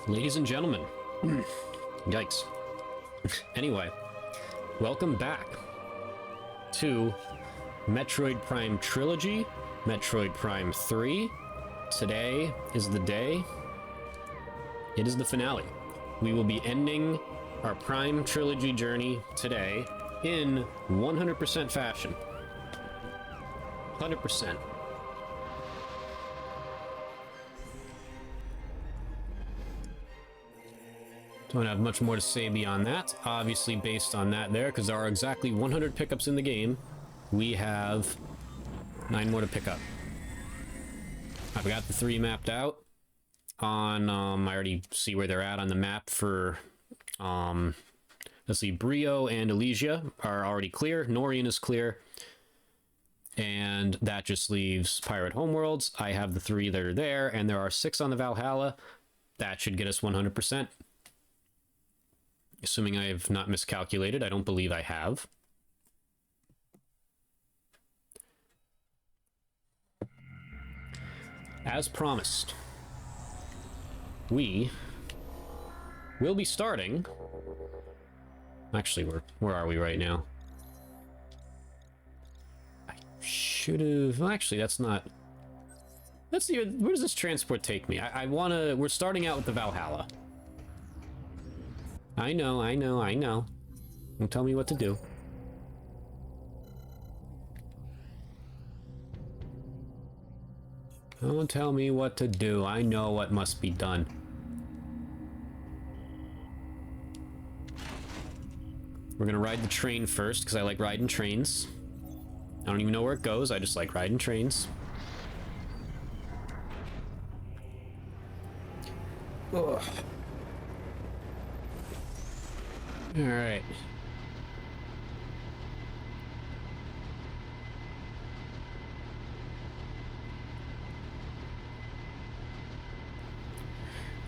ladies and gentlemen. Yikes. Anyway, welcome back to Metroid Prime Trilogy, Metroid Prime 3. Today is the day. It is the finale. We will be ending our Prime Trilogy journey today in 100% fashion. 100%. Don't have much more to say beyond that. Obviously, based on that there, because there are exactly 100 pickups in the game, we have 9 more to pick up. I've got the 3 mapped out on, I already see where they're at on the map for, let's see, Brio and Elysia are already clear. Norian is clear. And that just leaves Pirate Homeworlds. I have the 3 that are there, and there are 6 on the Valhalla. That should get us 100%. Assuming I have not miscalculated, I don't believe I have. As promised, we will be starting... Actually, where are we right now? I should have... Well, actually, that's not... Let's see, where does this transport take me? I want to... We're starting out with the Valhalla. I know. Don't tell me what to do. Don't tell me what to do. I know what must be done. We're gonna ride the train first, because I like riding trains. I don't even know where it goes, I just like riding trains. Ugh. Alright.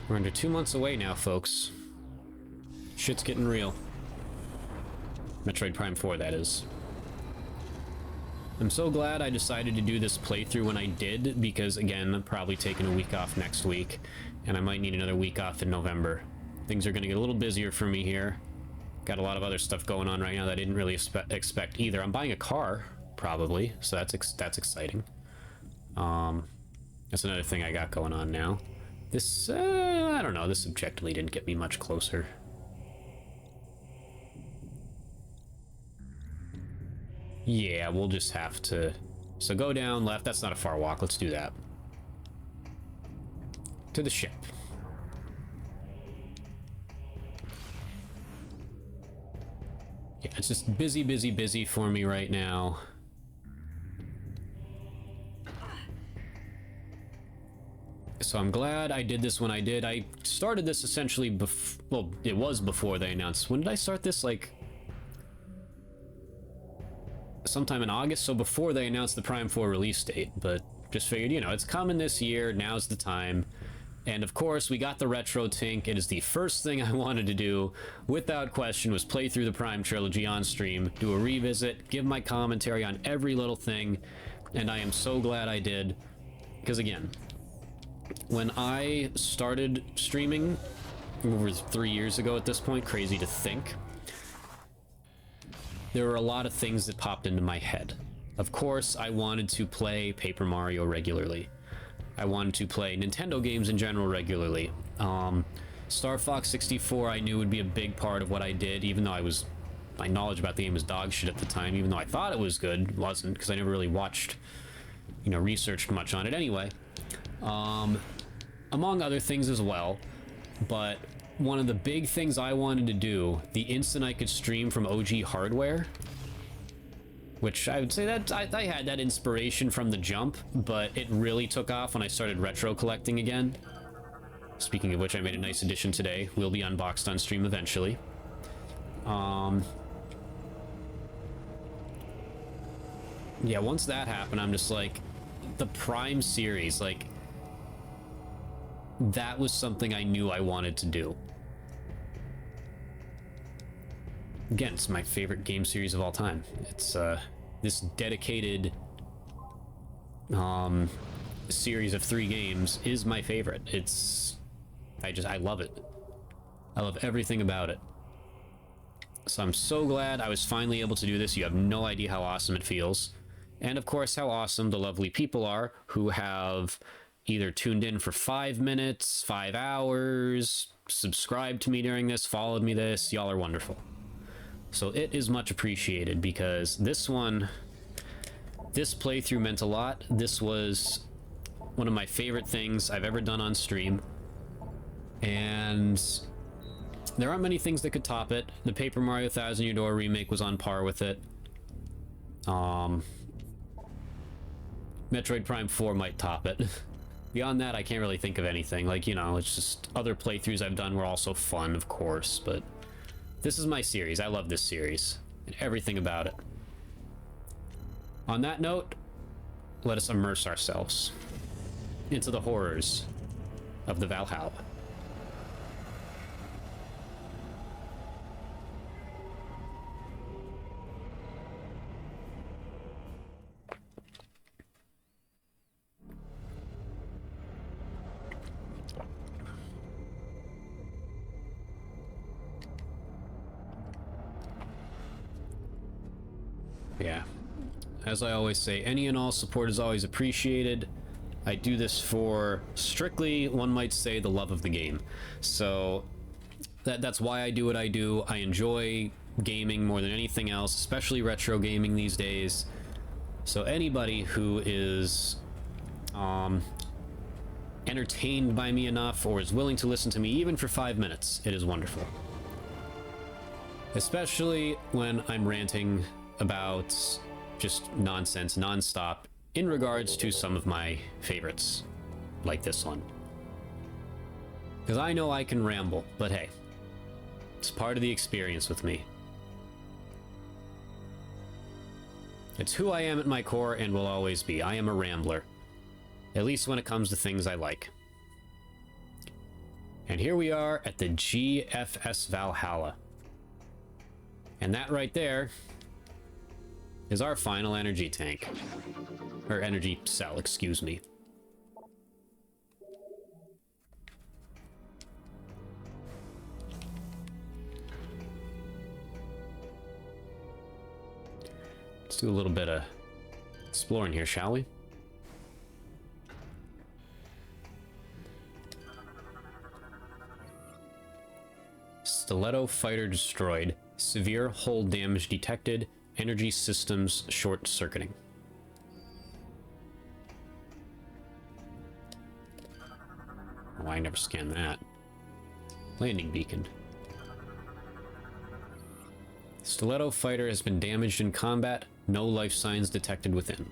We're under 2 months away now, folks. Shit's getting real. Metroid Prime 4, that is. I'm so glad I decided to do this playthrough when I did, because, again, I'm probably taking a week off next week, and I might need another week off in November. Things are going to get a little busier for me here. Got a lot of other stuff going on right now that I didn't really expect either. I'm buying a car, probably, so that's exciting. That's another thing I got going on now. This, I don't know, this objectively didn't get me much closer. Yeah, we'll just have to... So go down left, that's not a far walk, let's do that. To the ship. Yeah, it's just busy for me right now. So I'm glad I did this when I did. I started this essentially well, it was before they announced. When did I start this? Like... sometime in August, so before they announced the Prime 4 release date. But just figured, you know, it's coming this year, now's the time. And of course, we got the Retro Tink. It is the first thing I wanted to do, without question, was play through the Prime Trilogy on stream, do a revisit, give my commentary on every little thing, and I am so glad I did. Because again, when I started streaming, over 3 years ago at this point, crazy to think, there were a lot of things that popped into my head. Of course, I wanted to play Paper Mario regularly. I wanted to play Nintendo games in general regularly. Star Fox 64 I knew would be a big part of what I did, even though my knowledge about the game was dog shit at the time, even though I thought it was good, it wasn't, because I never really watched, you know, researched much on it anyway. Among other things as well, but one of the big things I wanted to do, the instant I could stream from OG hardware, which I would say that I had that inspiration from the jump, but it really took off when I started retro collecting again. Speaking of which, I made a nice addition today. Will be unboxed on stream eventually. Yeah, once that happened, I'm just like, the Prime series, like, that was something I knew I wanted to do. Again, it's my favorite game series of all time. It's this dedicated series of 3 games is my favorite. It's I love it. I love everything about it. So I'm so glad I was finally able to do this. You have no idea how awesome it feels. And of course, how awesome the lovely people are who have either tuned in for 5 minutes, 5 hours, subscribed to me during this, followed me this. Y'all are wonderful. So it is much appreciated because this playthrough meant a lot. This was one of my favorite things I've ever done on stream. And there aren't many things that could top it. The Paper Mario Thousand Year Door remake was on par with it. Metroid Prime 4 might top it. Beyond that, I can't really think of anything. Like, you know, it's just other playthroughs I've done were also fun, of course, but this is my series. I love this series and everything about it. On that note, let us immerse ourselves into the horrors of the Valhalla. Yeah. As I always say, any and all support is always appreciated. I do this for strictly, one might say, the love of the game. So that's why I do what I do. I enjoy gaming more than anything else, especially retro gaming these days. So anybody who is entertained by me enough or is willing to listen to me even for 5 minutes, it is wonderful. Especially when I'm ranting about just nonsense non-stop in regards to some of my favorites, like this one. Because I know I can ramble, but hey, it's part of the experience with me. It's who I am at my core and will always be. I am a rambler. At least when it comes to things I like. And here we are at the GFS Valhalla. And that right there is our final energy tank. Or energy cell, excuse me. Let's do a little bit of exploring here, shall we? Stiletto fighter destroyed. Severe hull damage detected. Energy systems short-circuiting. Oh, I never scanned that. Landing beacon. Stiletto fighter has been damaged in combat. No life signs detected within.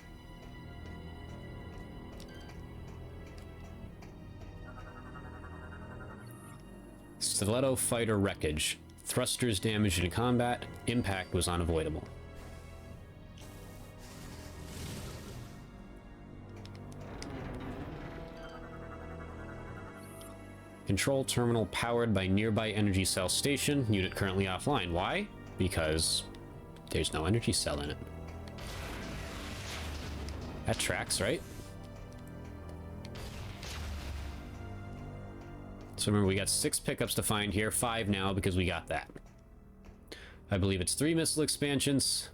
Stiletto fighter wreckage. Thrusters damaged in combat. Impact was unavoidable. Control terminal powered by nearby energy cell station. Unit currently offline. Why? Because there's no energy cell in it. That tracks, right? So remember, we got 6 pickups to find here. 5 now because we got that. I believe it's 3 missile expansions,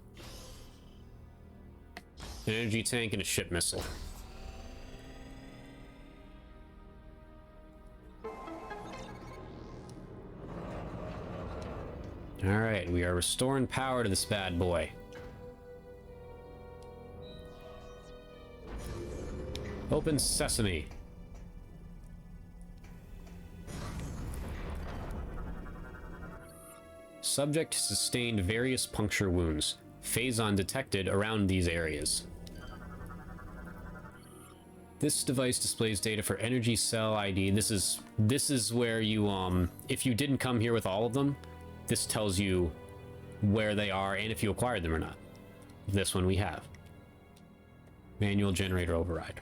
an energy tank, and a ship missile. Alright, we are restoring power to this bad boy. Open sesame. Subject sustained various puncture wounds. Phazon detected around these areas. This device displays data for energy cell ID. This is where you if you didn't come here with all of them, this tells you where they are and if you acquired them or not. This one we have. Manual generator override.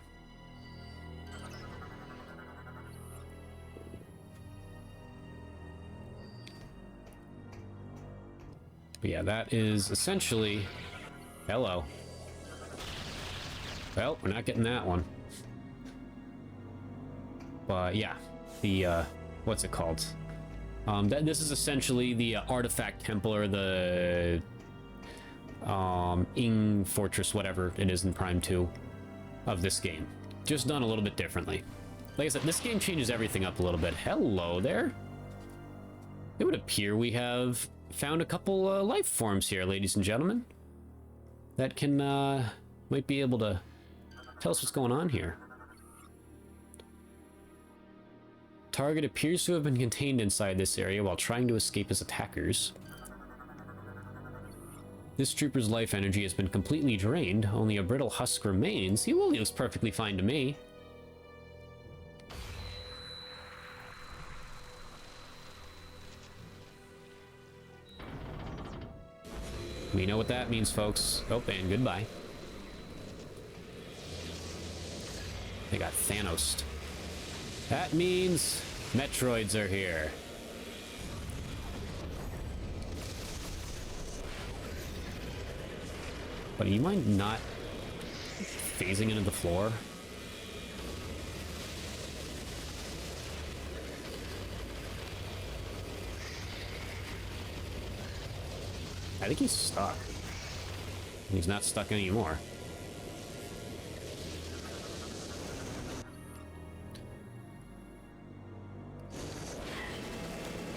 But yeah, that is essentially... Hello. Well, we're not getting that one. But yeah, the what's it called? This is essentially the artifact temple, or the Ing Fortress, whatever it is in Prime 2 of this game. Just done a little bit differently. Like I said, this game changes everything up a little bit. Hello there. It would appear we have found a couple life forms here, ladies and gentlemen, that can might be able to tell us what's going on here. Target appears to have been contained inside this area while trying to escape his attackers. This trooper's life energy has been completely drained. Only a brittle husk remains. He looks perfectly fine to me. We know what that means, folks. Oh, and goodbye. They got Thanos. That means Metroids are here. But do you mind not phasing into the floor? I think he's stuck. He's not stuck anymore.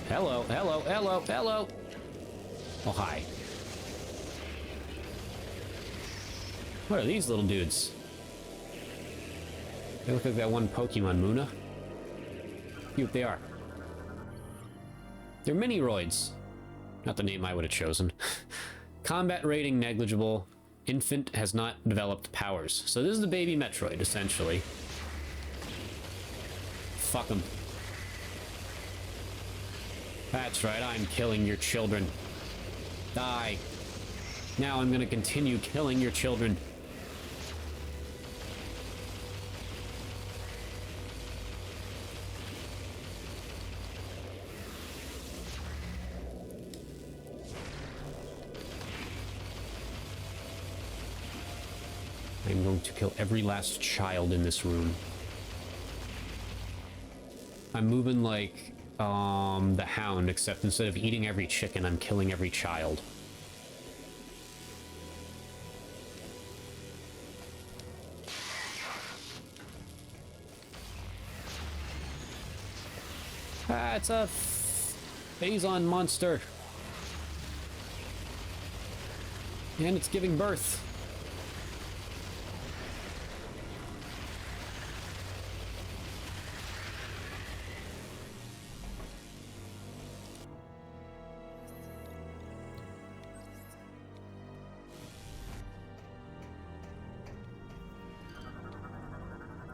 Hello, hello, hello, hello! Oh, hi. What are these little dudes? They look like that one Pokemon, Muna. See what they are. They're mini-roids. Not the name I would have chosen. Combat rating negligible. Infant has not developed powers. So this is the baby Metroid, essentially. Fuck them. That's right, I'm killing your children. Die. Now I'm gonna continue killing your children. I'm going to kill every last child in this room. I'm moving like the Hound, except instead of eating every chicken, I'm killing every child. Ah, it's a Phazon monster. And it's giving birth.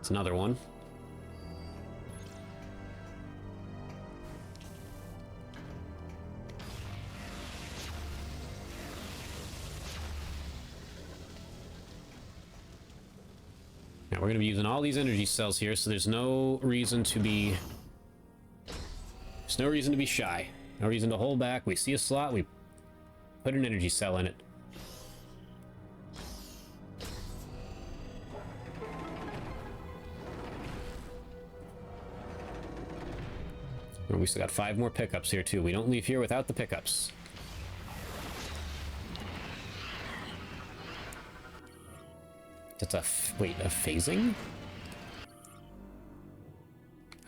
It's another one. Now we're going to be using all these energy cells here, so there's no reason to be... There's no reason to be shy. No reason to hold back. We see a slot, we put an energy cell in it. We still got 5 more pickups here, too. We don't leave here without the pickups. That's a... wait, a phasing?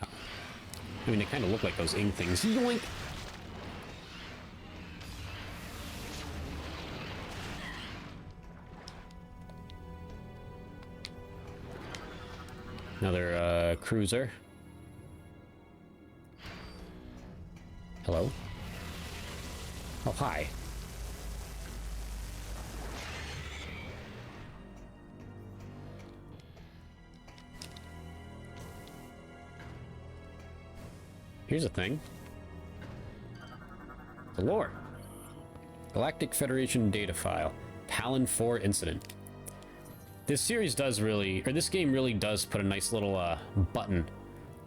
Oh. I mean, they kind of look like those ing things. Yoink! Another, cruiser. Hello? Oh, hi. Here's a thing. The lore. Galactic Federation data file. Talon 4 incident. This series does really, or this game really does put a nice little button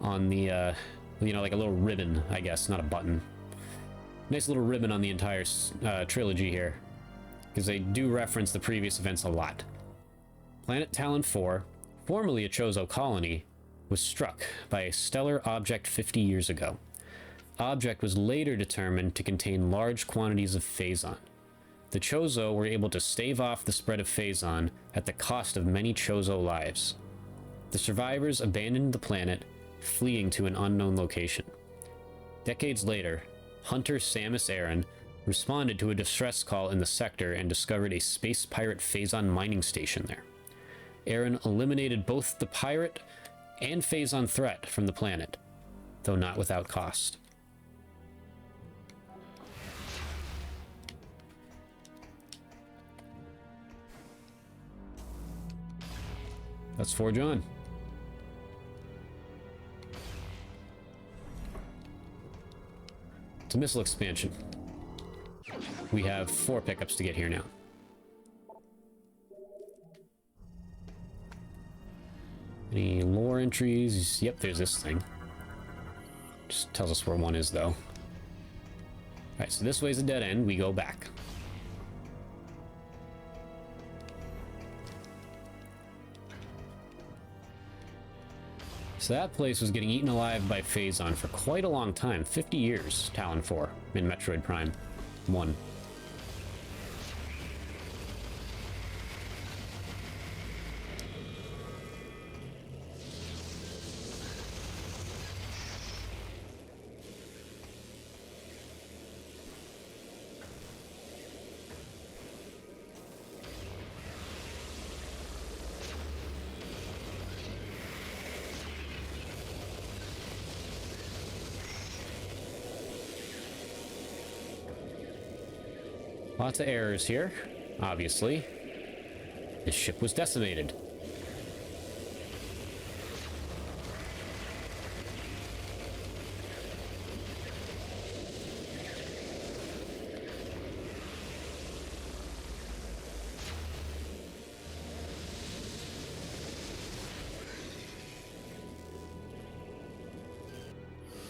on the you know, like a little ribbon, I guess, not a button. Nice little ribbon on the entire trilogy here, because they do reference the previous events a lot. Planet Talon 4, formerly a Chozo colony, was struck by a stellar object 50 years ago. object was later determined to contain large quantities of phazon. The Chozo were able to stave off the spread of phazon at the cost of many Chozo lives. The survivors abandoned the planet, fleeing to an unknown location. Decades later, Hunter Samus Aran responded to a distress call in the sector and discovered a space pirate phazon mining station there. Aran eliminated both the pirate and phazon threat from the planet, though not without cost. Let's forge on. It's a missile expansion. We have 4 pickups to get here now. Any lore entries? Yep, there's this thing. Just tells us where one is, though. Alright, so this way's a dead end. We go back. So that place was getting eaten alive by phazon for quite a long time. 50 years, Talon 4, in Metroid Prime 1. Lots of errors here, obviously. This ship was decimated.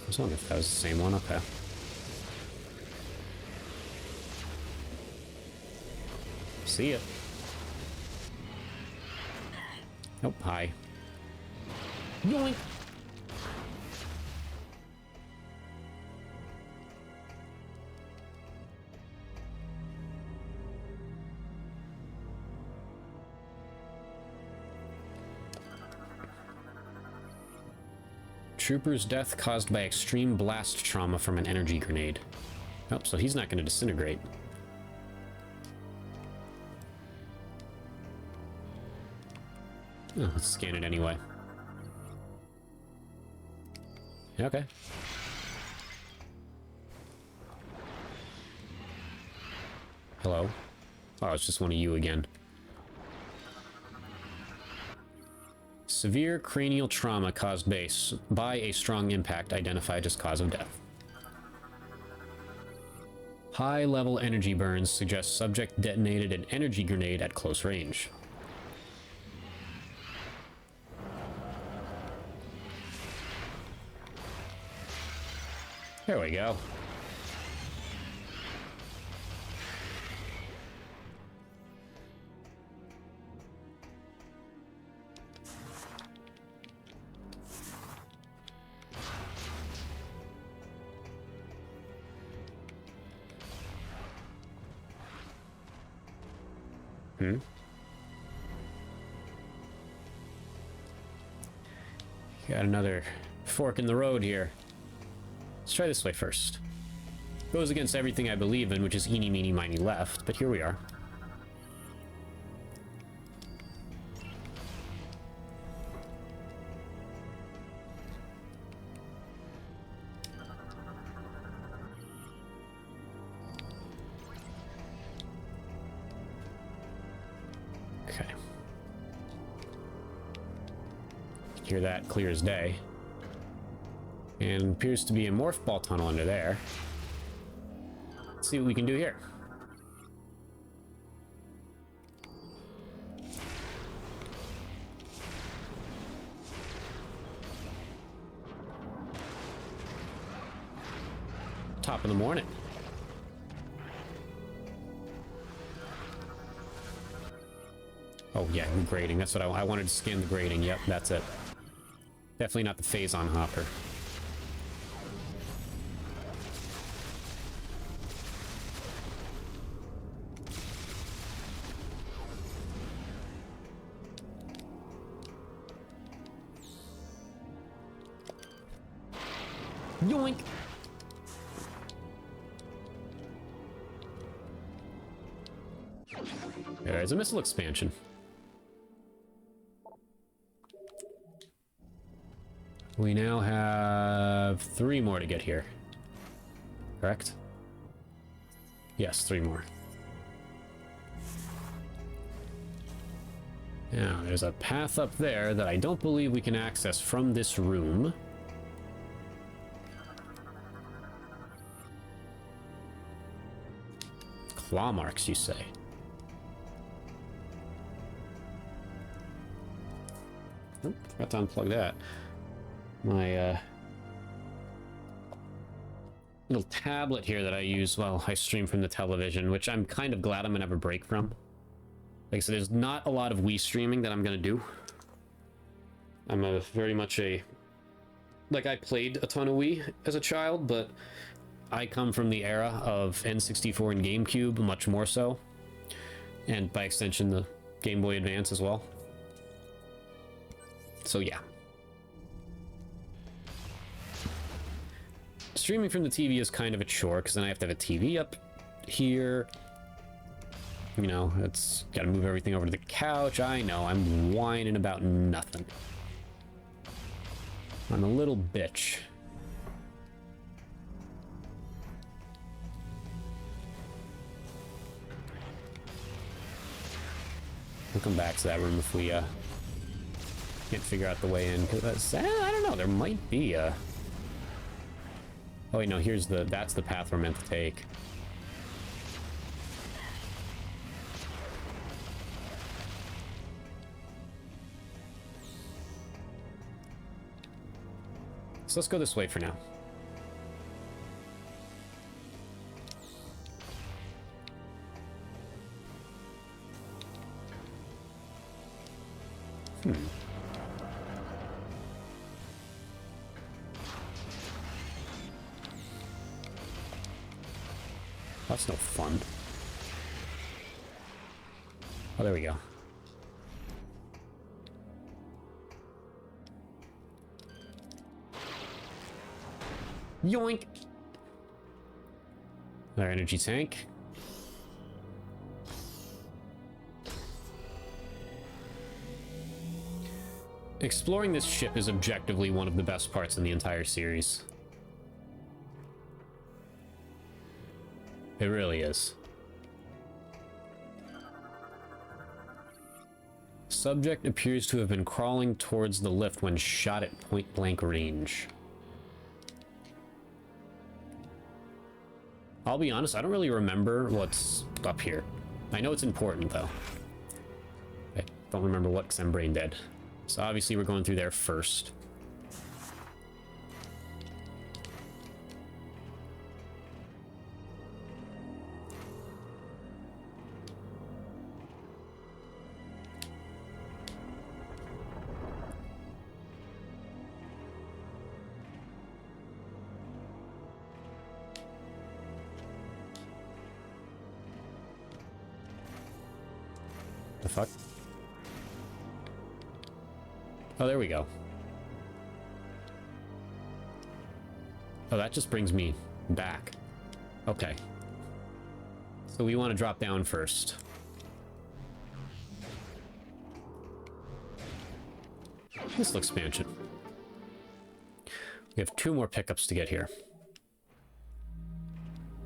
I was wondering if that was the same one. Okay. See it. Oh, hi. Yoink! Trooper's death caused by extreme blast trauma from an energy grenade. Oh, so he's not going to disintegrate. Oh, let's scan it anyway. Okay. Hello? Oh, it's just one of you again. Severe cranial trauma caused by a strong impact identified as cause of death. High-level energy burns suggest subject detonated an energy grenade at close range. There we go. Got another fork in the road here. Let's try this way first. Goes against everything I believe in, which is eeny, meeny, miny, left, but here we are. Okay. Hear that clear as day. And appears to be a morph ball tunnel under there. Let's see what we can do here. Top of the morning. Oh yeah, grading. That's what I wanted to scan the grading. Yep, that's it. Definitely not the phazon hopper. Yoink! There's a missile expansion. We now have 3 more to get here. Correct? Yes, 3 more. Now, there's a path up there that I don't believe we can access from this room. Claw marks, you say? Oh, forgot to unplug that. My, little tablet here that I use while I stream from the television, which I'm kind of glad I'm gonna have a break from. Like I said, there's not a lot of Wii streaming that I'm gonna do. I'm very much a... Like, I played a ton of Wii as a child, but I come from the era of N64 and GameCube, much more so. And by extension, the Game Boy Advance as well. So yeah. Streaming from the TV is kind of a chore, because then I have to have a TV up here. You know, it's got to move everything over to the couch. I know, I'm whining about nothing. I'm a little bitch. We'll come back to that room if we can't figure out the way in. Because I don't know, there might be a... Oh wait, no, that's the path we're meant to take. So let's go this way for now. That's no fun. Oh, there we go. Yoink! Our energy tank. Exploring this ship is objectively one of the best parts in the entire series. It really is. Subject appears to have been crawling towards the lift when shot at point-blank range. I'll be honest, I don't really remember what's up here. I know it's important, though. I don't remember what, because I'm brain dead. So obviously we're going through there first. The fuck? Oh, there we go. Oh, that just brings me back. Okay. So we want to drop down first. Missile expansion. We have 2 more pickups to get here.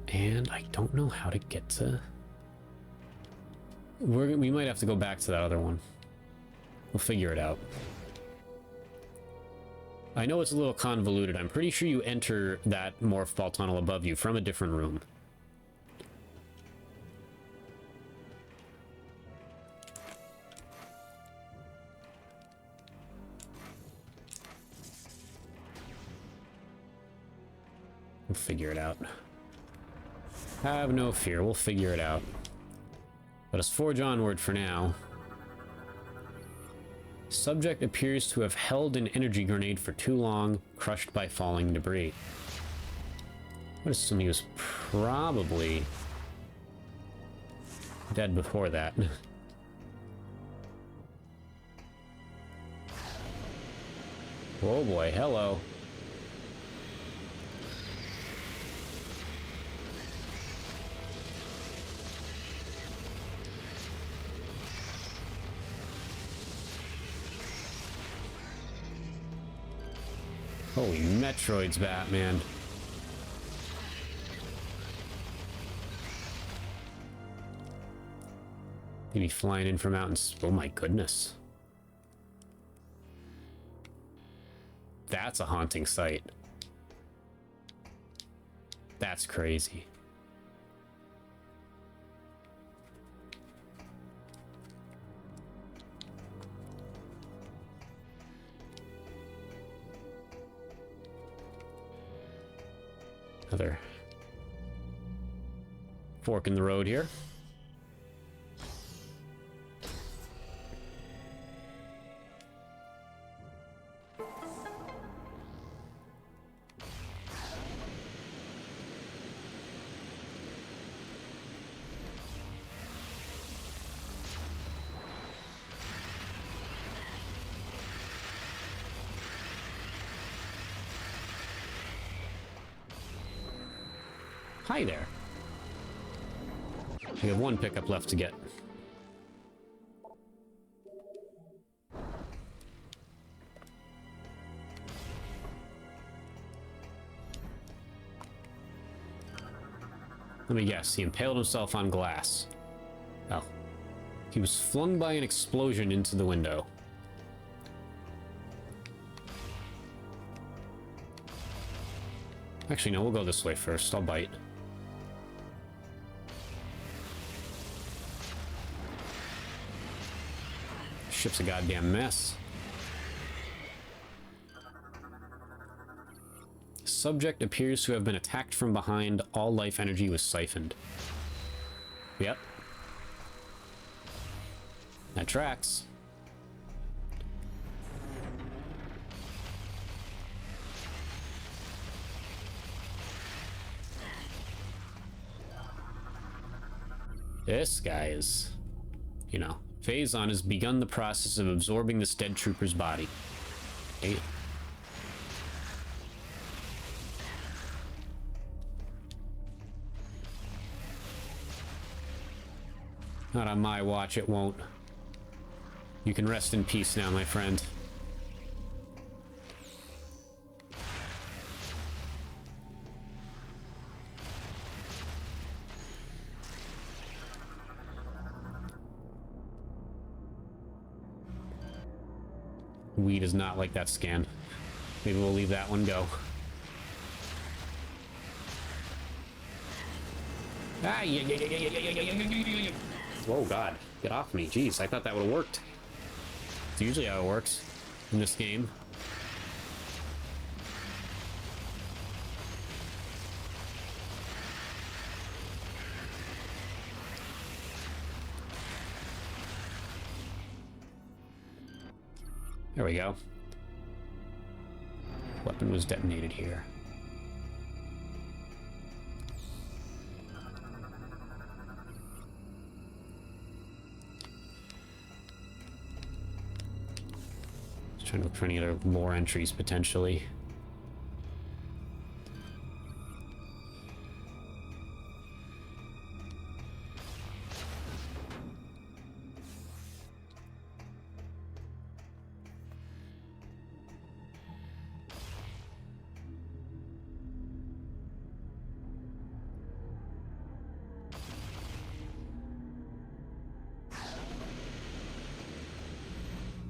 And I don't know how to get to... We might have to go back to that other one. We'll figure it out. I know it's a little convoluted. I'm pretty sure you enter that morph ball tunnel above you from a different room. We'll figure it out. Have no fear, we'll figure it out. Let us forge onward for now. Subject appears to have held an energy grenade for too long, crushed by falling debris. I would assume he was probably dead before that. Oh boy, hello. Holy Metroid's Batman. He'd be flying in from mountains. Oh my goodness. That's a haunting sight. That's crazy. Another fork in the road here. Hi there. We have one pickup left to get. Let me guess, he impaled himself on glass. Oh. He was flung by an explosion into the window. Actually, no, we'll go this way first. I'll bite. Ship's a goddamn mess. Subject appears to have been attacked from behind. All life energy was siphoned. Yep. That tracks. This guy is, you know, Phazon has begun the process of absorbing this dead trooper's body. Hey. Not on my watch, it won't. You can rest in peace now, my friend. We does not like that scan. Maybe we'll leave that one go. Ah, yeah. Whoa, God. Get off me. Jeez, I thought that would have worked. It's usually how it works in this game. There we go. Weapon was detonated here. Just trying to look for any other lore entries potentially.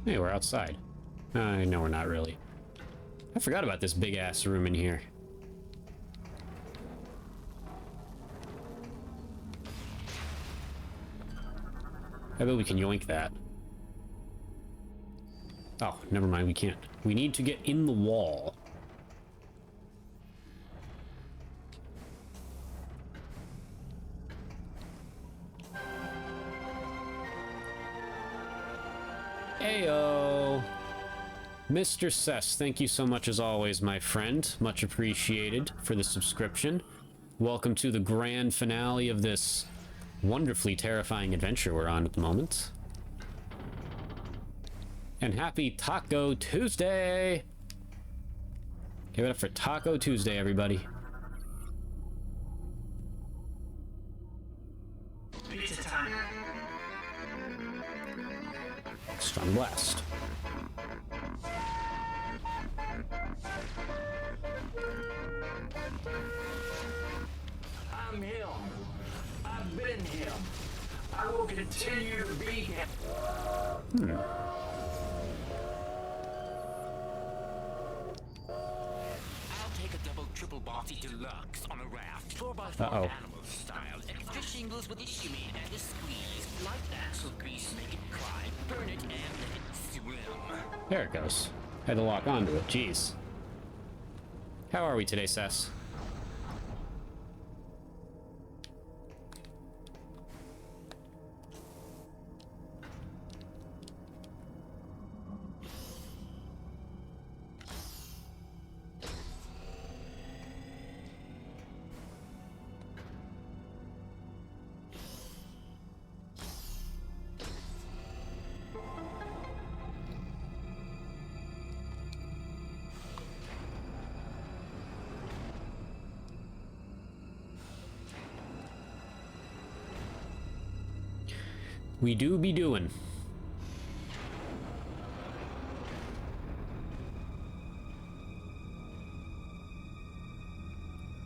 Hey, we're outside. No, we're not really. I forgot about this big-ass room in here. I bet we can yoink that. Oh, never mind, we can't. We need to get in the wall. Heyo! Mr. Cess, thank you so much as always, my friend. Much appreciated for the subscription. Welcome to the grand finale of this wonderfully terrifying adventure we're on at the moment. And happy Taco Tuesday! Give it up for Taco Tuesday, everybody. Pizza time. Strong blast. in him. I will continue to be him. I'll take a double triple bossy deluxe on a raft, 4x4 Uh-oh. animal style, extra shingles with a shimmy and a squeeze. Like that, so grease make it cry, burn it and let it swim. There it goes. Had to lock onto it. Jeez. How are we today, Sess? We do be doing.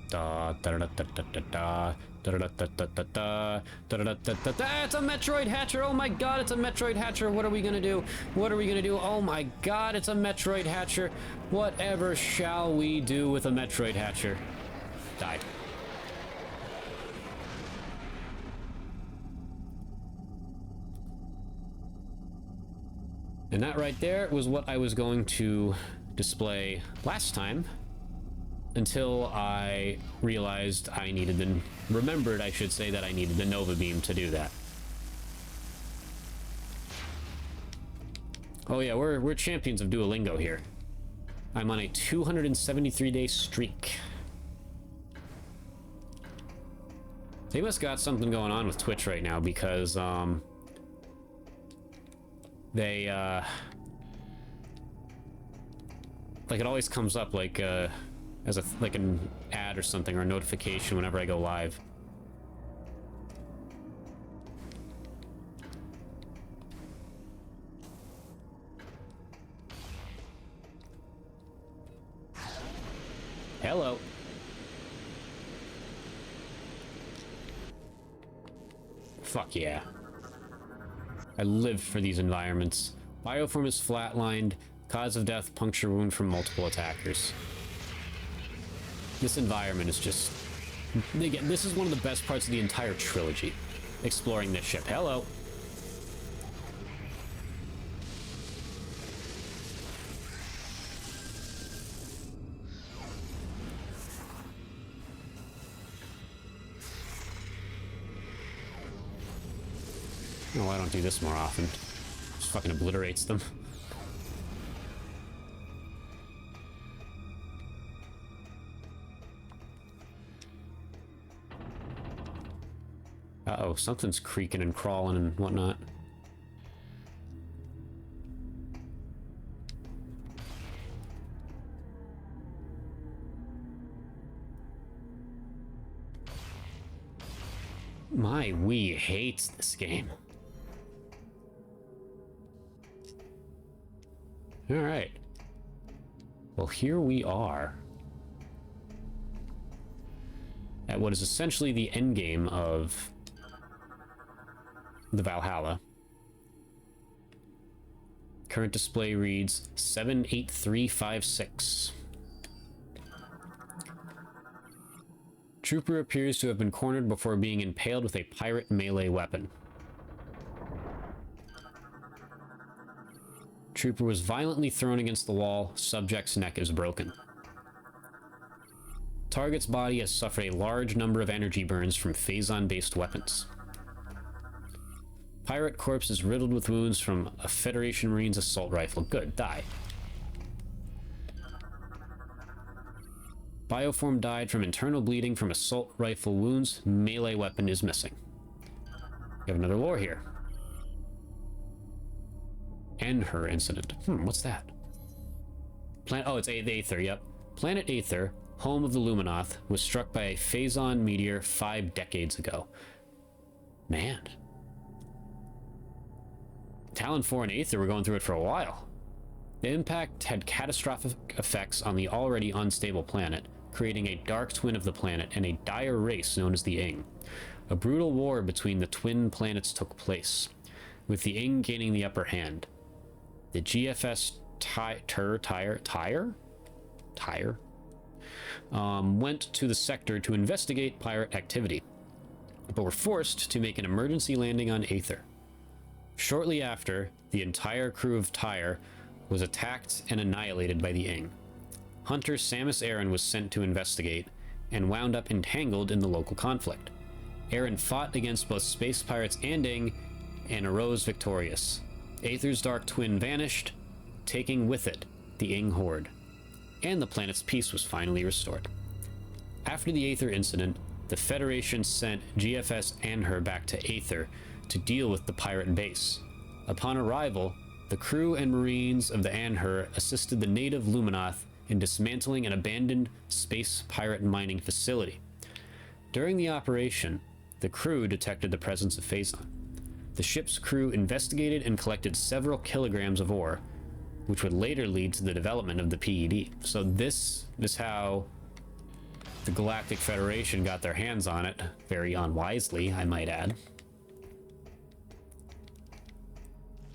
Da da da da da da da da da da da da da da da da da. It's a Metroid Hatcher! Oh my god, it's a Metroid Hatcher! What are we gonna do? What are we gonna do? Oh my god, it's a Metroid Hatcher! Whatever shall we do with a Metroid Hatcher? Died. And that right there was what I was going to display last time, until I realized I needed remembered, I should say, that I needed the Nova Beam to do that. Oh yeah, we're champions of Duolingo here. I'm on a 273-day streak. They must got something going on with Twitch right now, because they like, it always comes up like as like an ad or something, or a notification whenever I go live. Hello. Fuck yeah. I live for these environments. Bioform is flatlined. Cause of death, puncture wound from multiple attackers. This environment is just... Again, this is one of the best parts of the entire trilogy. Exploring this ship. Hello. Oh, I don't do this more often. Just fucking obliterates them. Uh-oh, something's creaking and crawling and whatnot. My Wii hates this game. Alright. Well, here we are. At what is essentially the endgame of the Valhalla. Current display reads 78356. Trooper appears to have been cornered before being impaled with a pirate melee weapon. Trooper was violently thrown against the wall. Subject's neck is broken. Target's body has suffered a large number of energy burns from Phazon-based weapons. Pirate corpse is riddled with wounds from a Federation Marines assault rifle. Good, die. Bioform died from internal bleeding from assault rifle wounds. Melee weapon is missing. We have another lore here. And her incident. What's that? Oh, it's the Aether, yep. Planet Aether, home of the Luminoth, was struck by a Phazon meteor 5 decades ago. Man. Talon 4 and Aether were going through it for a while. The impact had catastrophic effects on the already unstable planet. creating a dark twin of the planet and a dire race known as the Ing. A brutal war between the twin planets took place, with the Ing gaining the upper hand. The GFS went to the sector to investigate pirate activity, but were forced to make an emergency landing on Aether. Shortly after, the entire crew of Tyre was attacked and annihilated by the Ing. Hunter Samus Aran was sent to investigate, and wound up entangled in the local conflict. Aran fought against both space pirates and Ing, and arose victorious. Aether's dark twin vanished, taking with it the Ing horde, and the planet's peace was finally restored. After the Aether incident, the Federation sent GFS Anher back to Aether to deal with the pirate base. Upon arrival, the crew and marines of the Anher assisted the native Luminoth in dismantling an abandoned space pirate mining facility. During the operation, the crew detected the presence of Phazon. The ship's crew investigated and collected several kilograms of ore, which would later lead to the development of the PED. So this is how the Galactic Federation got their hands on it, very unwisely, I might add.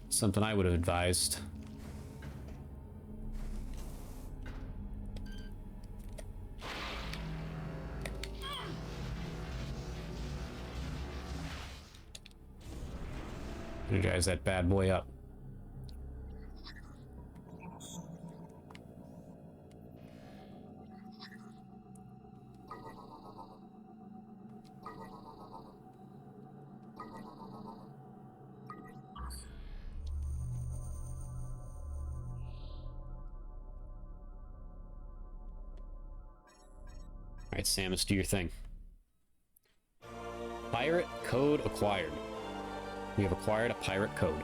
Something I would have advised. Energize that bad boy up. Alright, Samus, do your thing. Pirate code acquired. We have acquired a pirate code.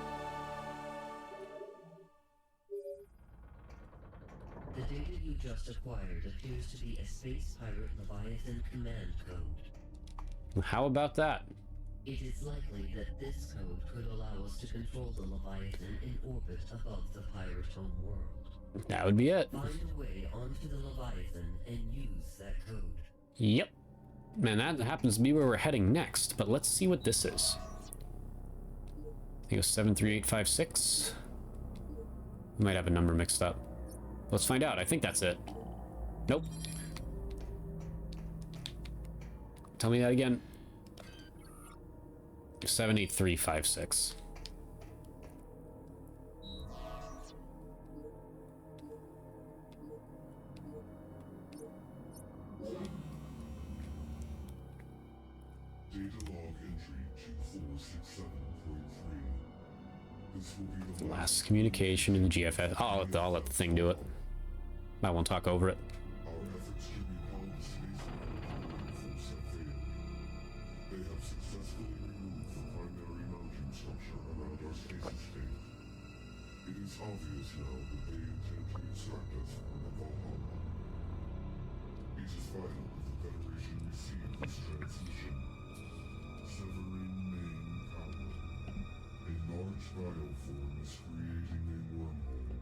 The data you just acquired appears to be a Space Pirate Leviathan command code. How about that? It is likely that this code could allow us to control the Leviathan in orbit above the pirate home world. That would be it. Find a way onto the Leviathan and use that code. Yep. Man, that happens to be where we're heading next, but let's see what this is. I think it was 73856. We might have a number mixed up. Let's find out. I think that's it. Nope. Tell me that again. 78356. Data log entry 2467.3. This will be the Last communication in the GFS. I'll let the thing do it. I won't talk over it. Our efforts to repel the space force have failed. They have successfully removed the primary mounting structure around our stasis tank. It is obvious now that they intend to extract us from the Valhalla. It is vital that the Federation receive this transmission. Severing main power. A large bioform is creating a wormhole.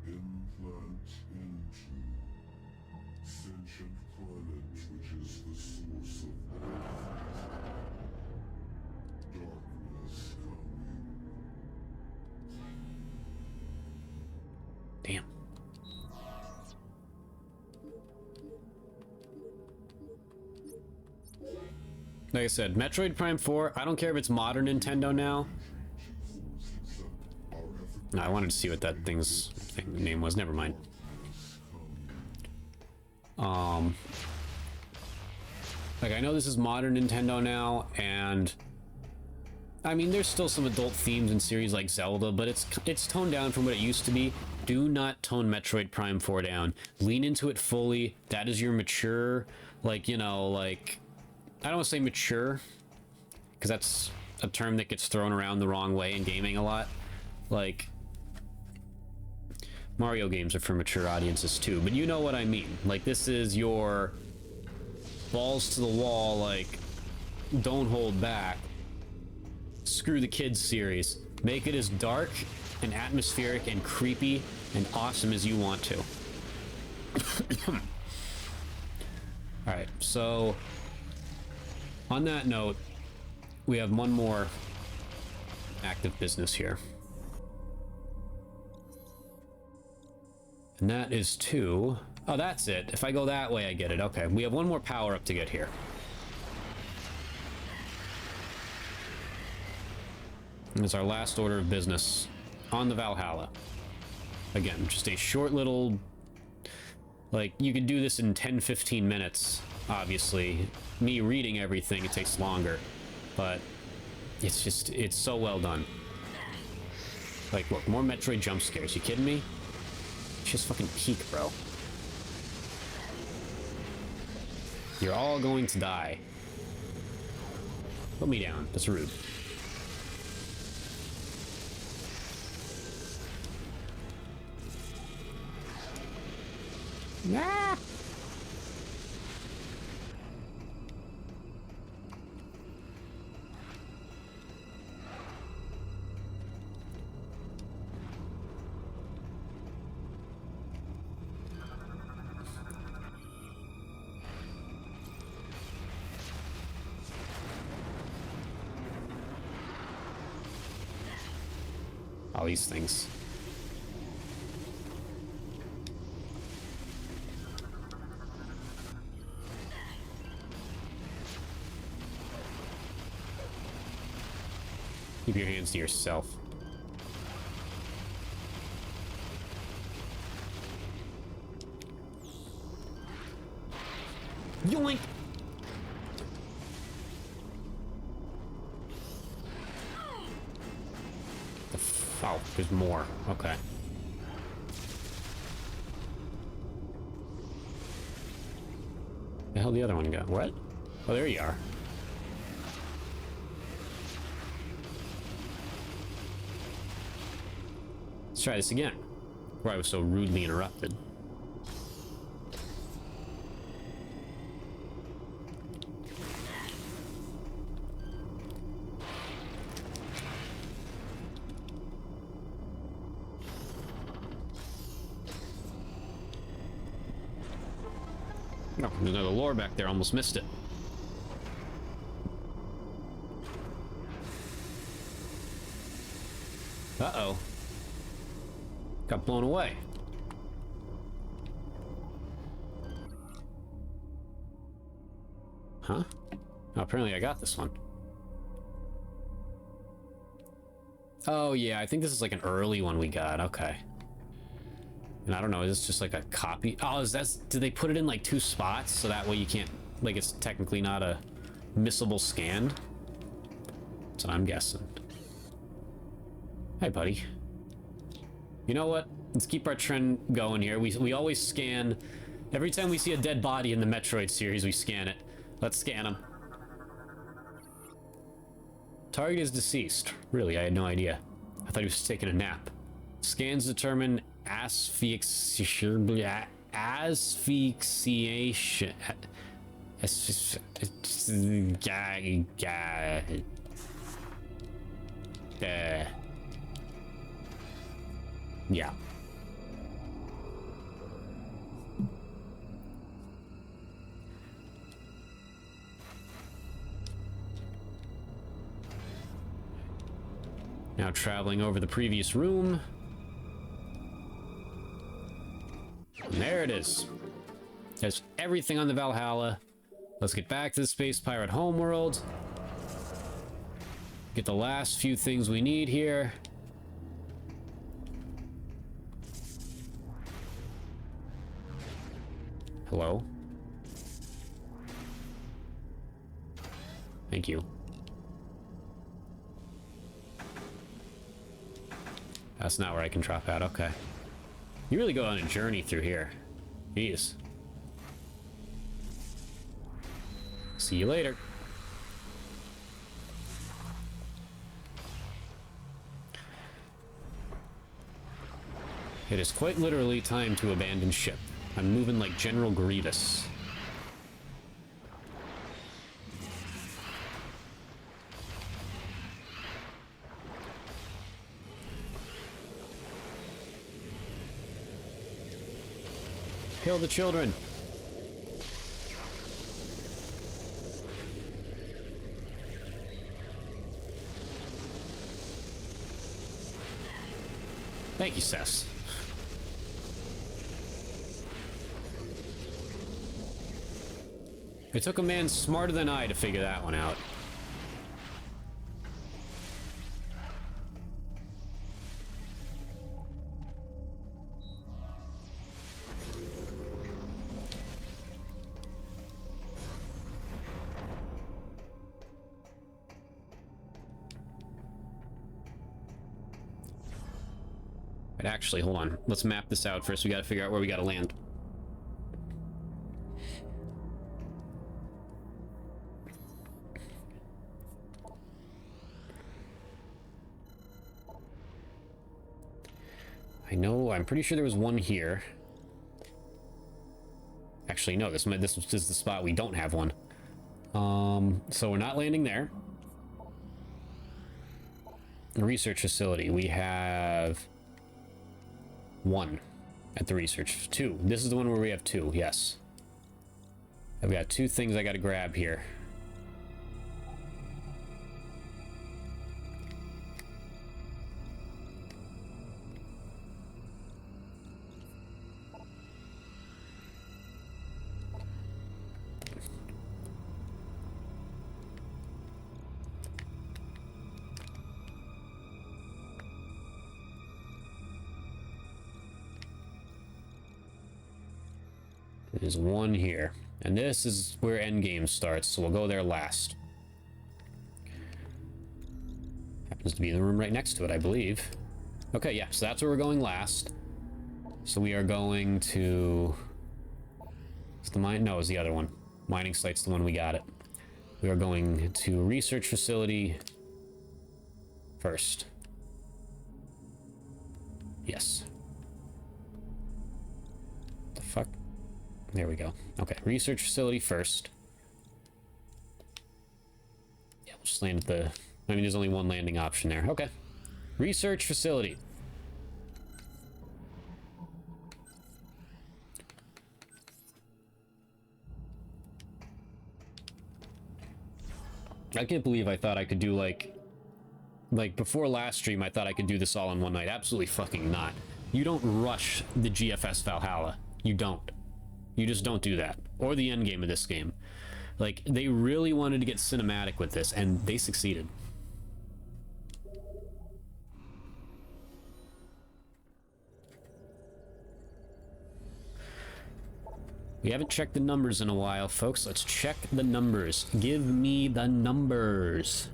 Implant into sentient planet, which is the source of life. Darkness coming. Damn. Like I said, Metroid Prime 4, I don't care if it's modern Nintendo now. No, I wanted to see what that thing's name was. Never mind. Like, I know this is modern Nintendo now, and I mean, there's still some adult themes in series like Zelda, but it's toned down from what it used to be. Do not tone Metroid Prime 4 down. Lean into it fully. That is your mature, like, you know, like, I don't want to say mature, because that's a term that gets thrown around the wrong way in gaming a lot. Like, Mario games are for mature audiences too, but you know what I mean. Like, this is your balls to the wall, like, don't hold back. Screw the kids series. Make it as dark and atmospheric and creepy and awesome as you want to. Alright, so on that note, we have one more active business here. And that is to... Oh, that's it. If I go that way, I get it. Okay, we have one more power up to get here. And it's our last order of business on the Valhalla. Again, just a short little... Like, you could do this in 10-15 minutes, obviously. Me reading everything, it takes longer. But it's just, it's so well done. Like, look, more Metroid jump scares. You kidding me? It's just fucking peak, bro. You're all going to die. Put me down. That's rude. Ah! All these things. Keep your hands to yourself. Yoink! Oh, there's more. Okay. The hell the other one go? What? Oh, there you are. Let's try this again. Where I was so rudely interrupted. Oh, there's another lore back there. Almost missed it. Uh-oh. Got blown away. Huh? Oh, apparently I got this one. Oh, yeah, I think this is like an early one we got. Okay. And I don't know, is this just like a copy? Oh, is that... Did they put it in like 2 spots? So that way you can't... Like, it's technically not a missable scan? That's what I'm guessing. Hey, buddy. You know what? Let's keep our trend going here. We always scan... Every time we see a dead body in the Metroid series, we scan it. Let's scan him. Target is deceased. Really, I had no idea. I thought he was taking a nap. Scans determine asphyxiation. Yeah. Now traveling over the previous room. And there it is. There's everything on the Valhalla. Let's get back to the Space Pirate homeworld. Get the last few things we need here. Hello? Thank you. That's not where I can drop out. Okay. You really go on a journey through here. Jeez. See you later. It is quite literally time to abandon ship. I'm moving like General Grievous. Kill the children. Thank you, Sess. It took a man smarter than I to figure that one out. But actually, hold on. Let's map this out first. We gotta figure out where we gotta land. I know, I'm pretty sure there was one here. Actually, no, this is the spot we don't have one. So we're not landing there. The research facility, we have one at the research. Two. This is the one where we have two, yes. I've got two things I gotta grab here. There's one here. And this is where endgame starts, so we'll go there last. Happens to be in the room right next to it, I believe. Okay, yeah, so that's where we're going last. So we are going to... It's the mine? No, it's the other one. Mining site's the one we got it. We are going to research facility first. Yes. The fuck? There we go. Okay, research facility first. Yeah, we'll just land at the... I mean, there's only one landing option there. Okay. Research facility. I can't believe I thought I could do like before last stream I thought I could do this all in one night. Absolutely fucking not. You don't rush the GFS Valhalla. You don't. You just don't do that. Or the end game of this game. Like, they really wanted to get cinematic with this, and they succeeded. We haven't checked the numbers in a while, folks. Let's check the numbers. Give me the numbers.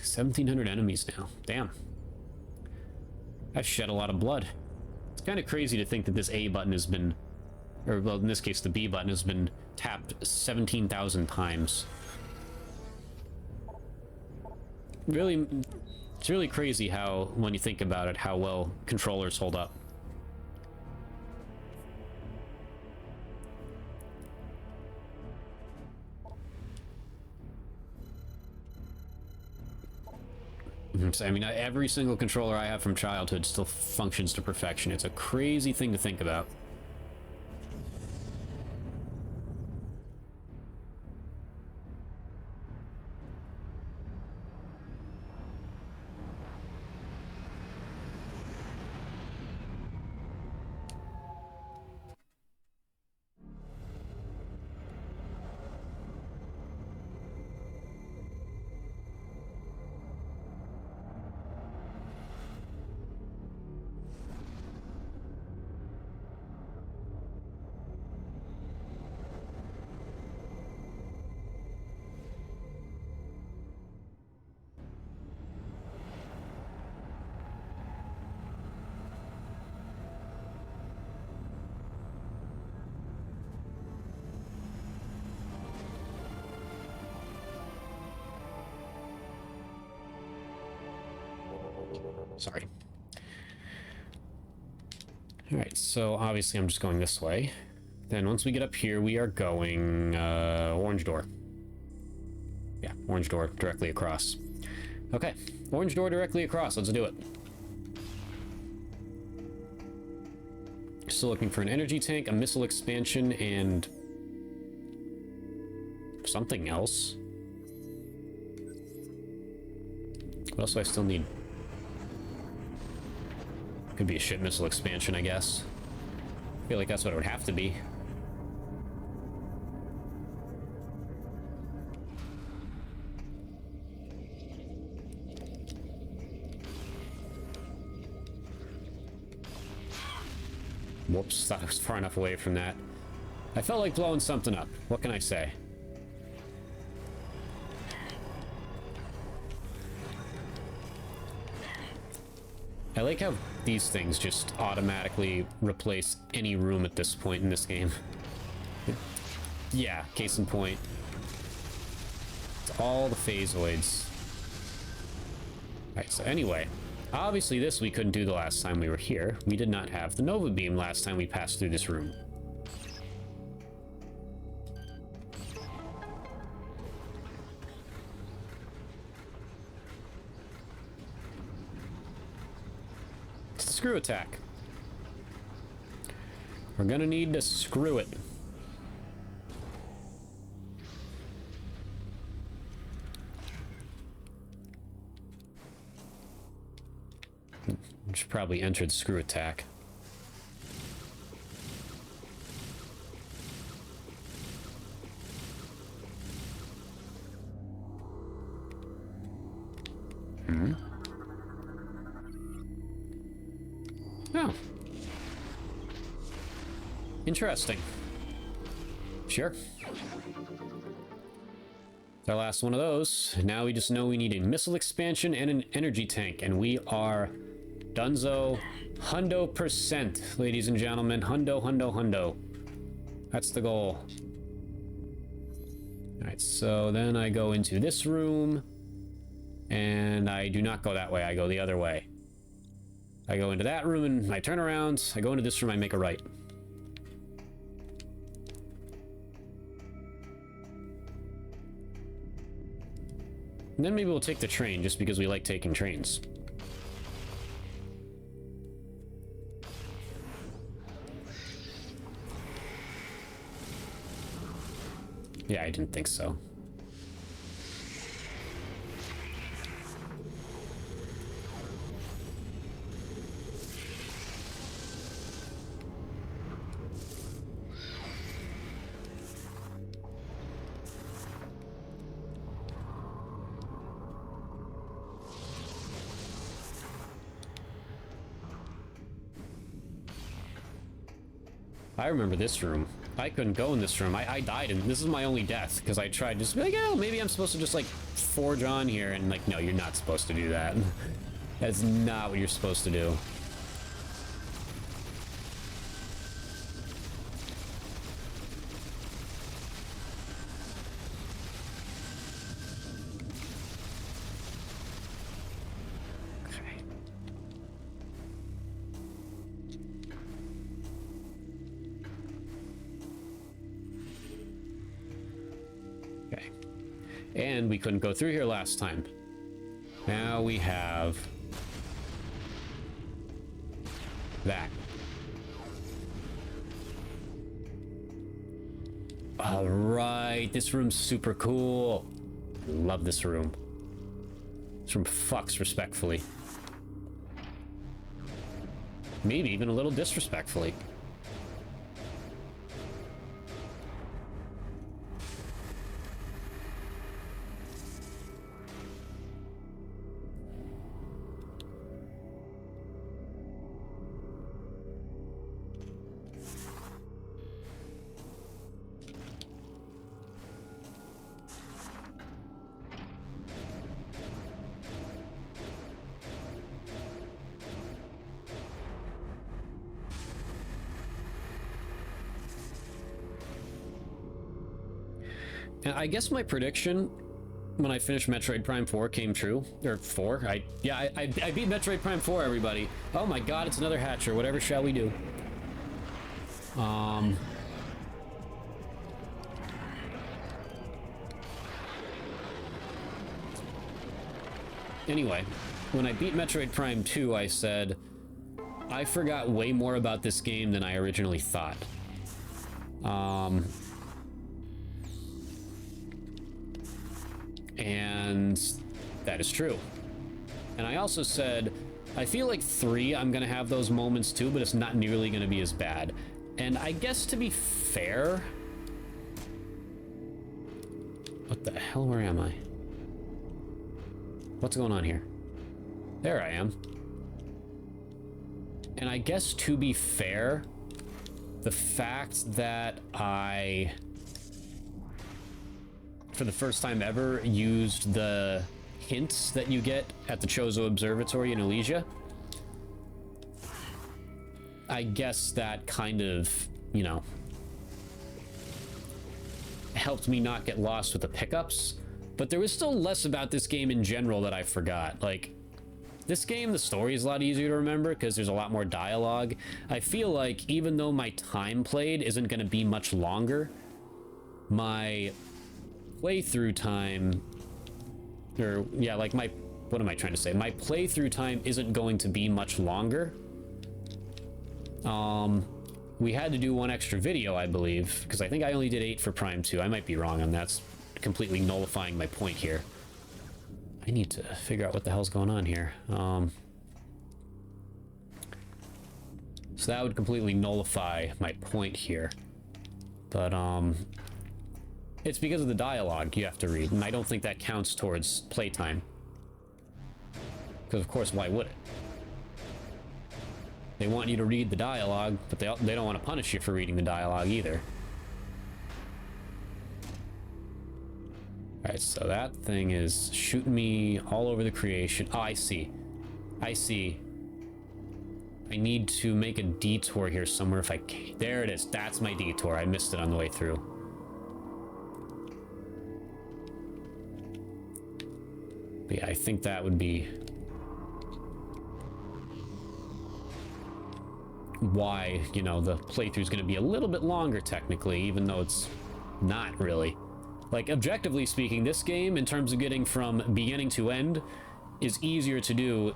$1,700 enemies now. Damn. I've shed a lot of blood. It's kind of crazy to think that this A button has been, or well, in this case the B button has been tapped 17,000 times. Really, it's really crazy how, when you think about it, how well controllers hold up. So, I mean, every single controller I have from childhood still functions to perfection. It's a crazy thing to think about. Sorry. Alright, so obviously I'm just going this way. Then once we get up here, we are going orange door. Yeah, orange door directly across. Okay, orange door directly across. Let's do it. Still looking for an energy tank, a missile expansion, and something else. What else do I still need? Could be a ship missile expansion, I guess. I feel like that's what it would have to be. Whoops, I was far enough away from that. I felt like blowing something up. What can I say? I like how these things just automatically replace any room at this point in this game. Yeah, case in point. It's all the phasoids. Alright, so anyway. Obviously this we couldn't do the last time we were here. We did not have the Nova Beam last time we passed through this room. It's the screw attack. We're gonna need to screw it. Should probably entered screw attack. Oh. Interesting. Sure. It's our last one of those. Now we just know we need a missile expansion and an energy tank, and we are Dunzo, hundo%, ladies and gentlemen. Hundo, hundo, hundo. That's the goal. Alright, so then I go into this room, and I do not go that way, I go the other way. I go into that room and I turn around, I go into this room, I make a right. And then maybe we'll take the train, just because we like taking trains. Yeah, I didn't think so. I remember this room. I couldn't go in this room. I died, and this is my only death, because I tried just to be like, oh, maybe I'm supposed to just, like, forge on here, and, like, no, you're not supposed to do that. That's not what you're supposed to do. And we couldn't go through here last time. Now we have that. All right, this room's super cool. I love this room. This room fucks respectfully. Maybe even a little disrespectfully. And I guess my prediction when I finished Metroid Prime 4 came true. Or 4? I beat Metroid Prime 4, everybody. Oh my god, it's another hatcher. Whatever shall we do? Anyway, when I beat Metroid Prime 2, I said, I forgot way more about this game than I originally thought. And that is true. And I also said, I feel like 3, I'm going to have those moments too, but it's not nearly going to be as bad. And I guess to be fair... What the hell? Where am I? What's going on here? There I am. And I guess to be fair, the fact that I, for the first time ever, used the hints that you get at the Chozo Observatory in Elysia, I guess that kind of, you know, helped me not get lost with the pickups. But there was still less about this game in general that I forgot. Like, this game, the story is a lot easier to remember because there's a lot more dialogue. I feel like even though my time played isn't going to be much longer, my playthrough time, or yeah, like my, what am I trying to say? My playthrough time isn't going to be much longer. We had to do one extra video, I believe, because I think I only did 8 for Prime 2. I might be wrong on that. That's completely nullifying my point here. I need to figure out what the hell's going on here. So that would completely nullify my point here. But, it's because of the dialogue you have to read, and I don't think that counts towards playtime. Because, of course, why would it? They want you to read the dialogue, but they don't want to punish you for reading the dialogue either. Alright, so that thing is shooting me all over the creation. Oh, I see. I see. I need to make a detour here somewhere if I can. There it is. That's my detour. I missed it on the way through. But yeah, I think that would be why, you know, the playthrough is going to be a little bit longer technically, even though it's not really. Like, objectively speaking, this game, in terms of getting from beginning to end, is easier to do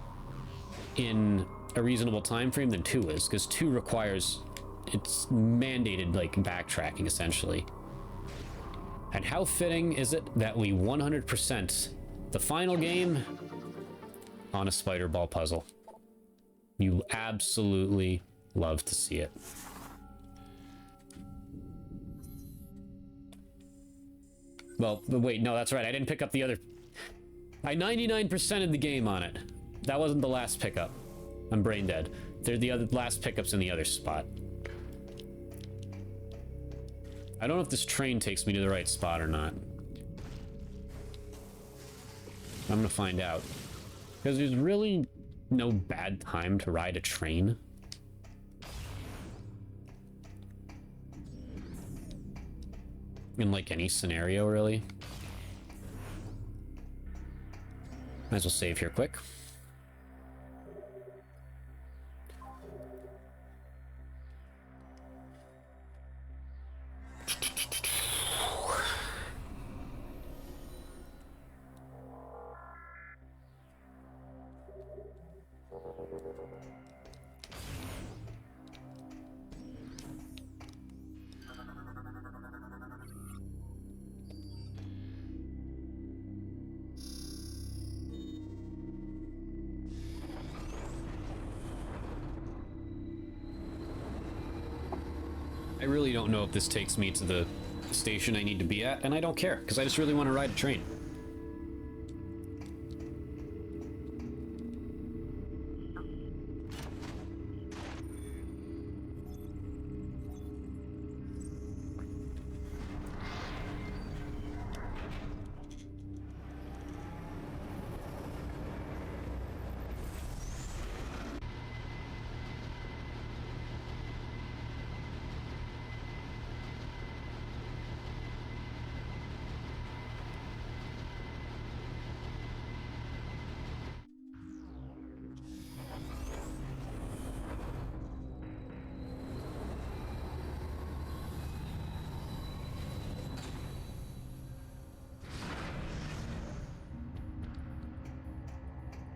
in a reasonable time frame than 2 is, because 2 requires, it's mandated, like, backtracking, essentially. And how fitting is it that we 100% the final game on a spider ball puzzle? You absolutely love to see it. Well, but wait, no, that's right. I didn't pick up the other... I 99%ed the game on it. That wasn't the last pickup. I'm brain dead. They're the other last pickups in the other spot. I don't know if this train takes me to the right spot or not. I'm gonna find out. Because there's really no bad time to ride a train. In, like, any scenario, really. Might as well save here quick. I really don't know if this takes me to the station I need to be at, and I don't care, because I just really want to ride a train.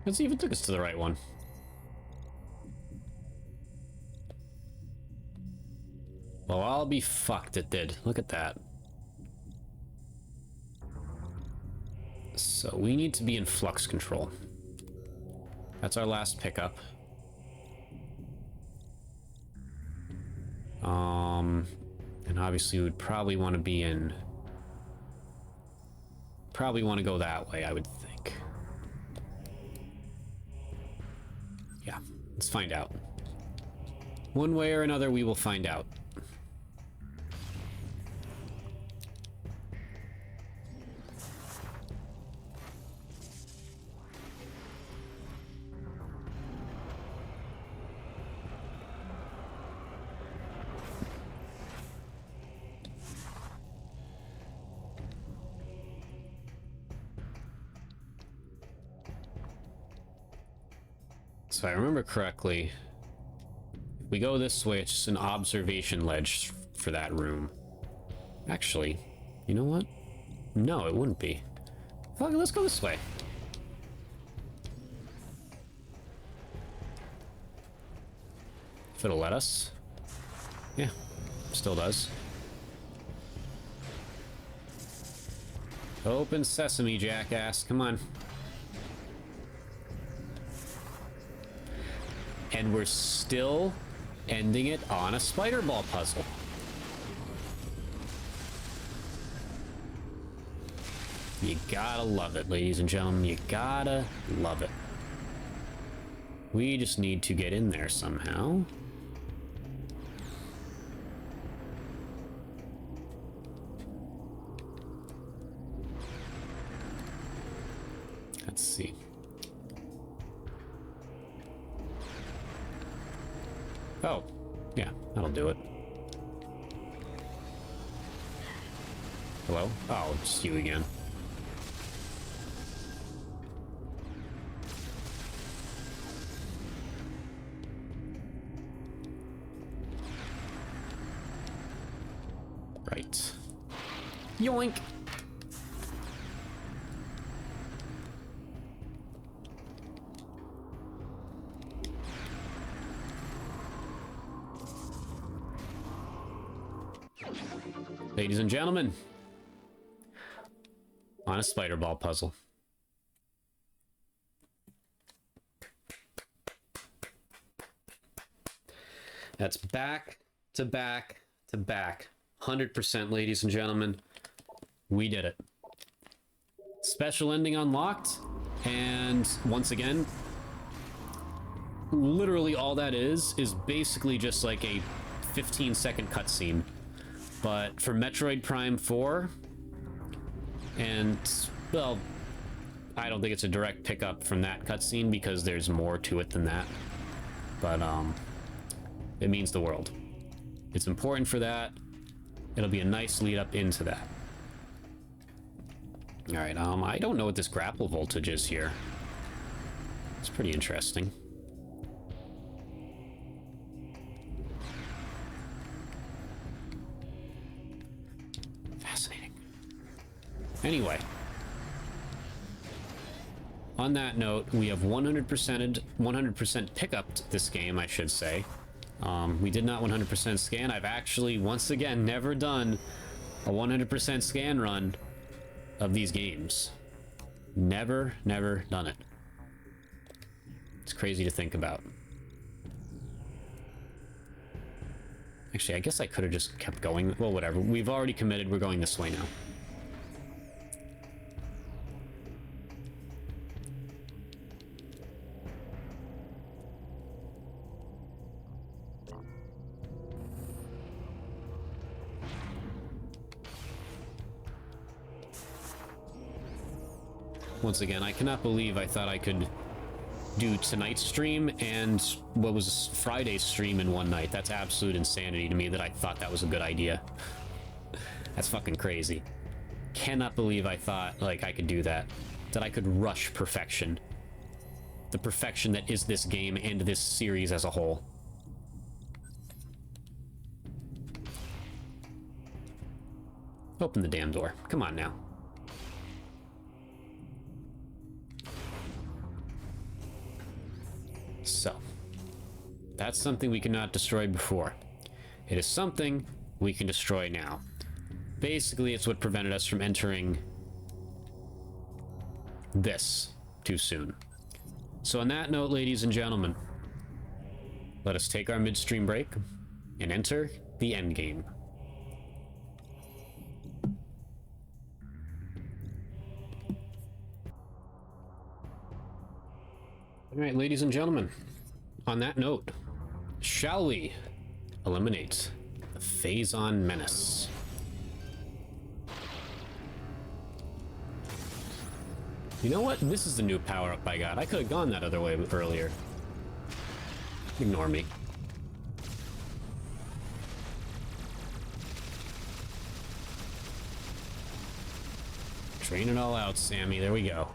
Let's see if it took us to the right one. Well, I'll be fucked, it did. Look at that. So we need to be in flux control. That's our last pickup. And obviously we would probably want to be in... Probably want to go that way, I would think. Yeah, let's find out. One way or another, we will find out. So if I remember correctly, if we go this way, it's just an observation ledge for that room. Actually, you know what? No, it wouldn't be. Fuck it, let's go this way. If it'll let us. Yeah, still does. Open sesame, jackass. Come on. And we're still ending it on a spider ball puzzle. You gotta love it, ladies and gentlemen. You gotta love it. We just need to get in there somehow. Let's see. Oh, yeah, that'll do it. Hello? Oh, it's you again. Right. Yoink! Ladies and gentlemen, on a spider ball puzzle. That's back to back to back. 100%, ladies and gentlemen. We did it. Special ending unlocked. And once again, literally all that is basically just like a 15-second cutscene. But for Metroid Prime 4, and, well, I don't think it's a direct pickup from that cutscene because there's more to it than that. But, it means the world. It's important for that. It'll be a nice lead up into that. Alright, I don't know what this grapple voltage is here. It's pretty interesting. Fascinating. Anyway. On that note, we have 100% pick-upped this game, I should say. We did not 100% scan. I've actually, once again, never done a 100% scan run of these games. Never done it. It's crazy to think about. Actually, I guess I could have just kept going. Well, whatever. We've already committed. We're going this way now. Once again, I cannot believe I thought I could do tonight's stream and what was Friday's stream in one night. That's absolute insanity to me that I thought that was a good idea. That's fucking crazy. Cannot believe I thought, like, I could do that. That I could rush perfection. The perfection that is this game and this series as a whole. Open the damn door. Come on now. So, that's something we cannot destroy before. It is something we can destroy now. Basically, it's what prevented us from entering this too soon. So on that note, ladies and gentlemen, let us take our midstream break and enter the endgame. Alright, ladies and gentlemen, on that note, shall we eliminate the Phazon Menace? You know what? This is the new power-up I got. I could have gone that other way earlier. Ignore me. Train it all out, Sammy. There we go.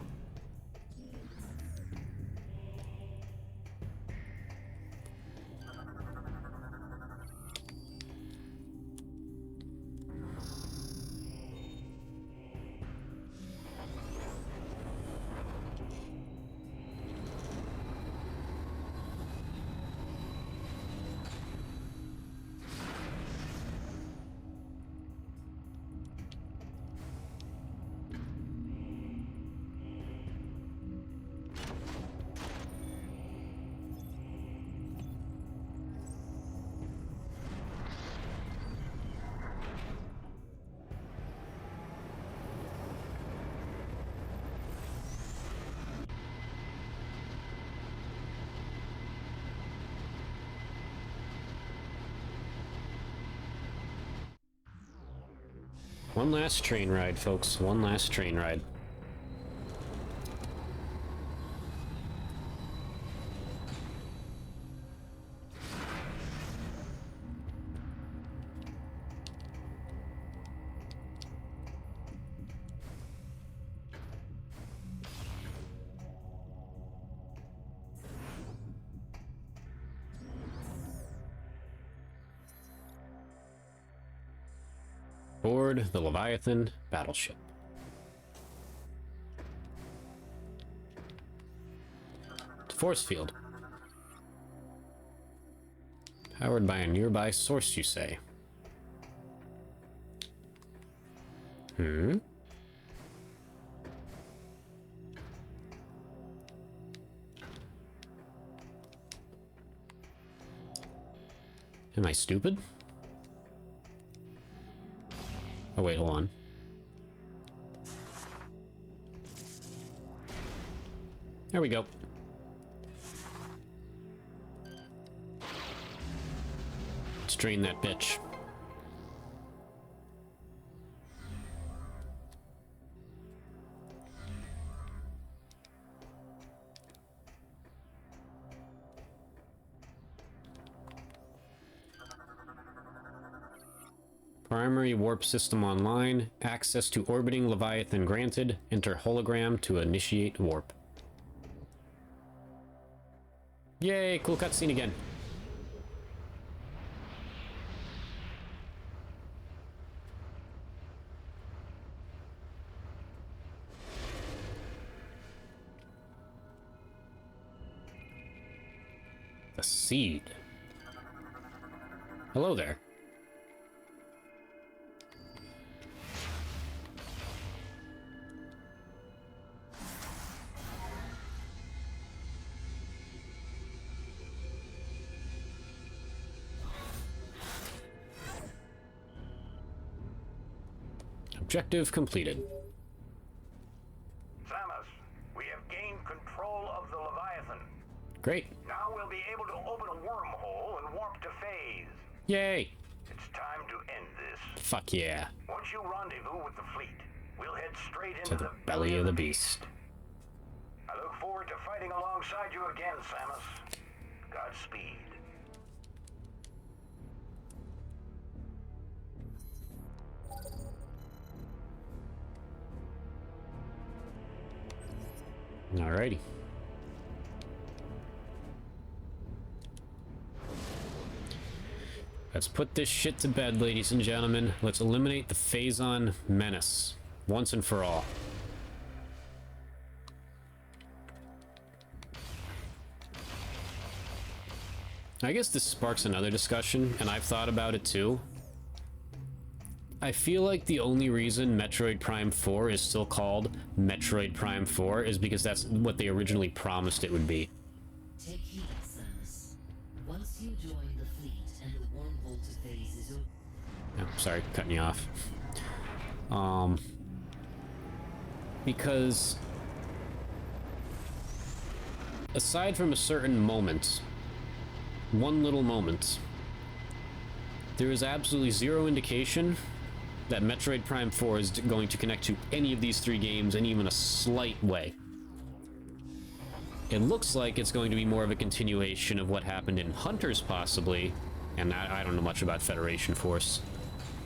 One last train ride, folks. One last train ride. Board the Leviathan battleship. Force field. Powered by a nearby source, you say? Hmm? Am I stupid? Oh wait, hold on. There we go. Let's drain that bitch. Primary warp system online. Access to orbiting Leviathan granted. Enter hologram to initiate warp. Yay, cool cutscene again. The seed. Hello there. Objective completed. Samus, we have gained control of the Leviathan. Great. Now we'll be able to open a wormhole and warp to Phase. Yay. It's time to end this. Fuck yeah. Once you rendezvous with the fleet, we'll head straight To into the belly of the beast. I look forward to fighting alongside you again, Samus. Godspeed. Alrighty. Let's put this shit to bed, ladies and gentlemen. Let's eliminate the Phazon Menace once and for all. I guess this sparks another discussion, and I've thought about it too. I feel like the only reason Metroid Prime 4 is still called Metroid Prime 4 is because that's what they originally promised it would be. Take heed, Samus. Once you join the fleet and the wormhole to phase is open. Oh, sorry, cutting you off. Because aside from a certain moment, one little moment, there is absolutely zero indication that Metroid Prime 4 is going to connect to any of these three games in even a slight way. It looks like it's going to be more of a continuation of what happened in Hunters, possibly, and I don't know much about Federation Force.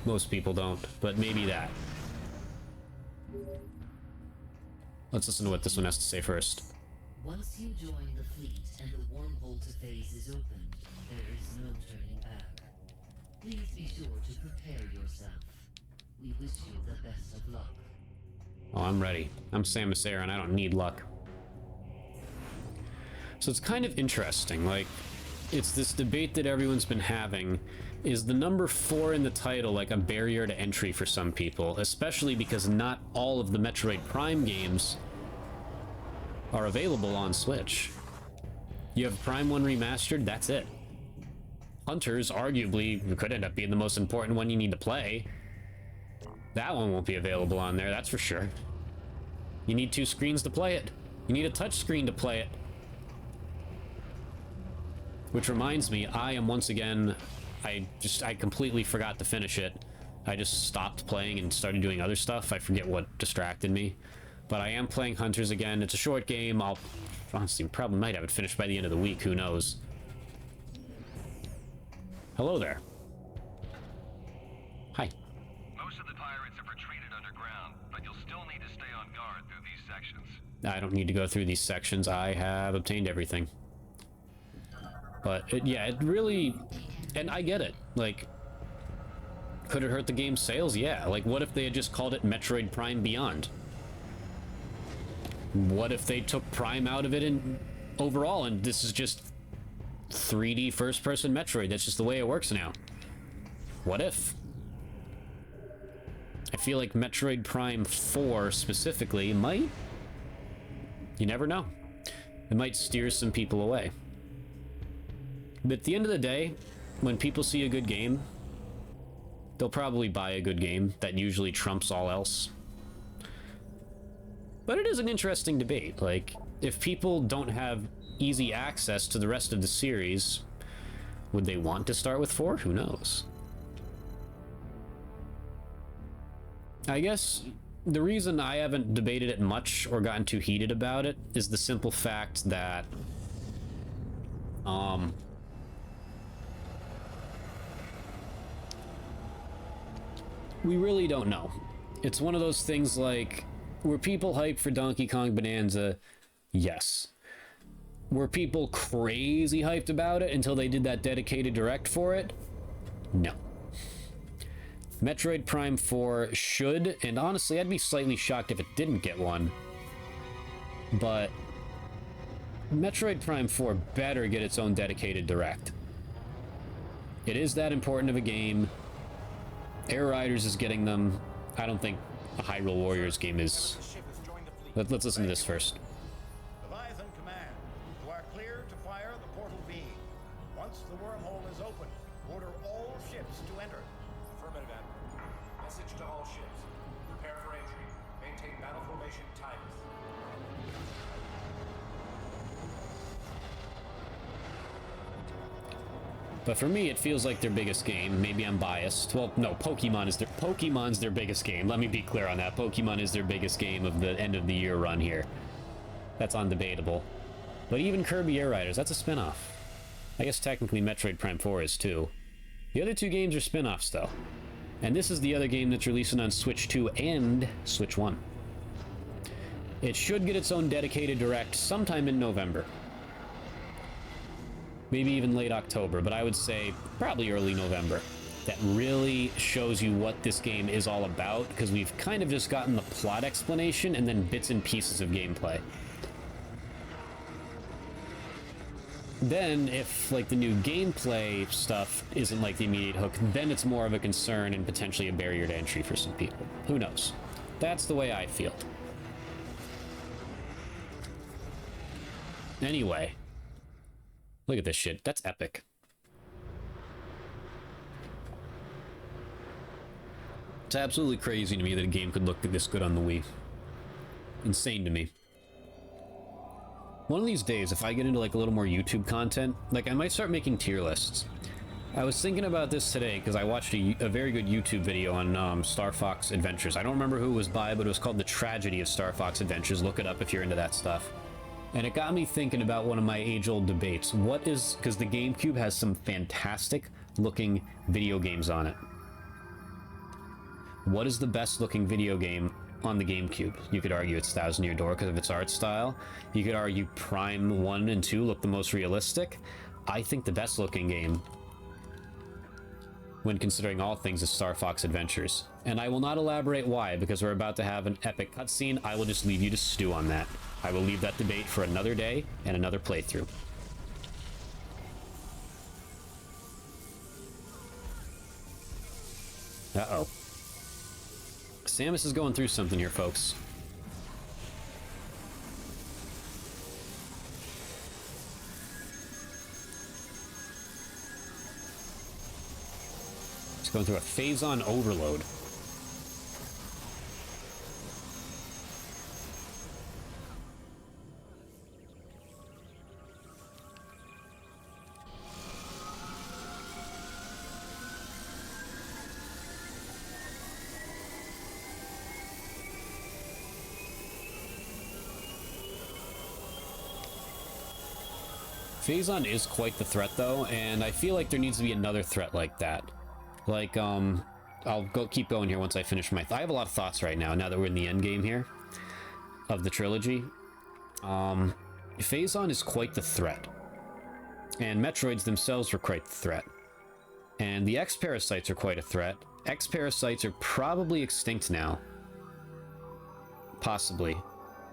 Most people don't, but maybe that. Let's listen to what this one has to say first. Once you join the fleet and the wormhole to phase is opened, there is no turning back. Please be sure to prepare yourself. We wish you the best of luck. Oh, I'm ready. I'm Samus Aran, I don't need luck. So it's kind of interesting, like, it's this debate that everyone's been having. Is the number 4 in the title like a barrier to entry for some people, especially because not all of the Metroid Prime games are available on Switch? You have Prime 1 Remastered, that's it. Hunters arguably could end up being the most important one you need to play. That one won't be available on there, that's for sure. You need 2 screens to play it. You need a touch screen to play it. Which reminds me, I am once again... I completely forgot to finish it. I just stopped playing and started doing other stuff. I forget what distracted me. But I am playing Hunters again. It's a short game. I'll honestly probably might have it finished by the end of the week. Who knows? Hello there. Hi. Most of the pirates have retreated underground, but you'll still need to stay on guard through these sections. I don't need to go through these sections. I have obtained everything. But yeah, it really... And I get it. Like, could it hurt the game's sales? Yeah. Like, what if they had just called it Metroid Prime Beyond? What if they took Prime out of it and overall, and this is just 3D first-person Metroid? That's just the way it works now. What if? I feel like Metroid Prime 4 specifically might... You never know. It might steer some people away. But at the end of the day, when people see a good game, they'll probably buy a good game. That usually trumps all else. But it is an interesting debate. Like, if people don't have easy access to the rest of the series, would they want to start with 4? Who knows? I guess the reason I haven't debated it much or gotten too heated about it is the simple fact that we really don't know. It's one of those things like, were people hyped for Donkey Kong Bonanza? Yes. Were people crazy hyped about it until they did that dedicated direct for it? No. Metroid Prime 4 should, and honestly, I'd be slightly shocked if it didn't get one. But Metroid Prime 4 better get its own dedicated direct. It is that important of a game. Air Riders is getting them. I don't think a Hyrule Warriors game is. Let's listen to this first. Leviathan Command, you are clear to fire the portal beam. Once the wormhole is open, order all ships to enter. Affirmative, Admiral. Message to all ships. Prepare for entry. Maintain battle formation Titus. But for me, it feels like their biggest game. Maybe I'm biased. Well, no, Pokemon's their biggest game. Let me be clear on that. Pokemon is their biggest game of the end of the year run here. That's undebatable. But even Kirby Air Riders, that's a spin-off. I guess technically Metroid Prime 4 is too. The other two games are spin-offs though. And this is the other game that's releasing on Switch 2 and Switch 1. It should get its own dedicated direct sometime in November. Maybe even late October, but I would say probably early November. That really shows you what this game is all about, because we've kind of just gotten the plot explanation and then bits and pieces of gameplay. Then, if, like, the new gameplay stuff isn't, like, the immediate hook, then it's more of a concern and potentially a barrier to entry for some people. Who knows? That's the way I feel. Anyway. Look at this shit. That's epic. It's absolutely crazy to me that a game could look this good on the Wii. Insane to me. One of these days, if I get into like a little more YouTube content, like I might start making tier lists. I was thinking about this today because I watched a very good YouTube video on Star Fox Adventures. I don't remember who it was by, but it was called The Tragedy of Star Fox Adventures. Look it up if you're into that stuff. And it got me thinking about one of my age-old debates. What is... because the GameCube has some fantastic looking video games on it. What is the best looking video game on the GameCube? You could argue it's Thousand Year Door because of its art style. You could argue Prime 1 and 2 look the most realistic. I think the best looking game, when considering all things, is Star Fox Adventures. And I will not elaborate why, because we're about to have an epic cutscene. I will just leave you to stew on that. I will leave that debate for another day and another playthrough. Uh-oh. Samus is going through something here, folks. It's going through a phase-on overload. Phase-on is quite the threat, though, and I feel like there needs to be another threat like that. Like, I'll keep going here once I finish my... I have a lot of thoughts right now that we're in the end game here of the trilogy. Phase-on is quite the threat. And Metroids themselves were quite the threat. And the X-Parasites are quite a threat. X-Parasites are probably extinct now. Possibly.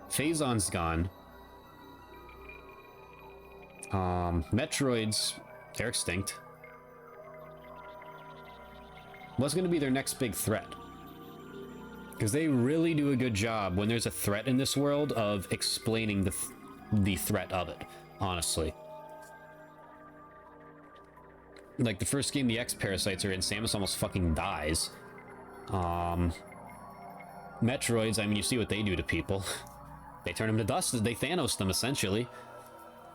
Phase-on's gone. Metroids, they're extinct. What's going to be their next big threat? Because they really do a good job when there's a threat in this world of explaining the threat of it, honestly. Like the first game the X-Parasites are in, Samus almost fucking dies. Metroids, I mean, you see what they do to people. They turn them to dust, they Thanos them, essentially.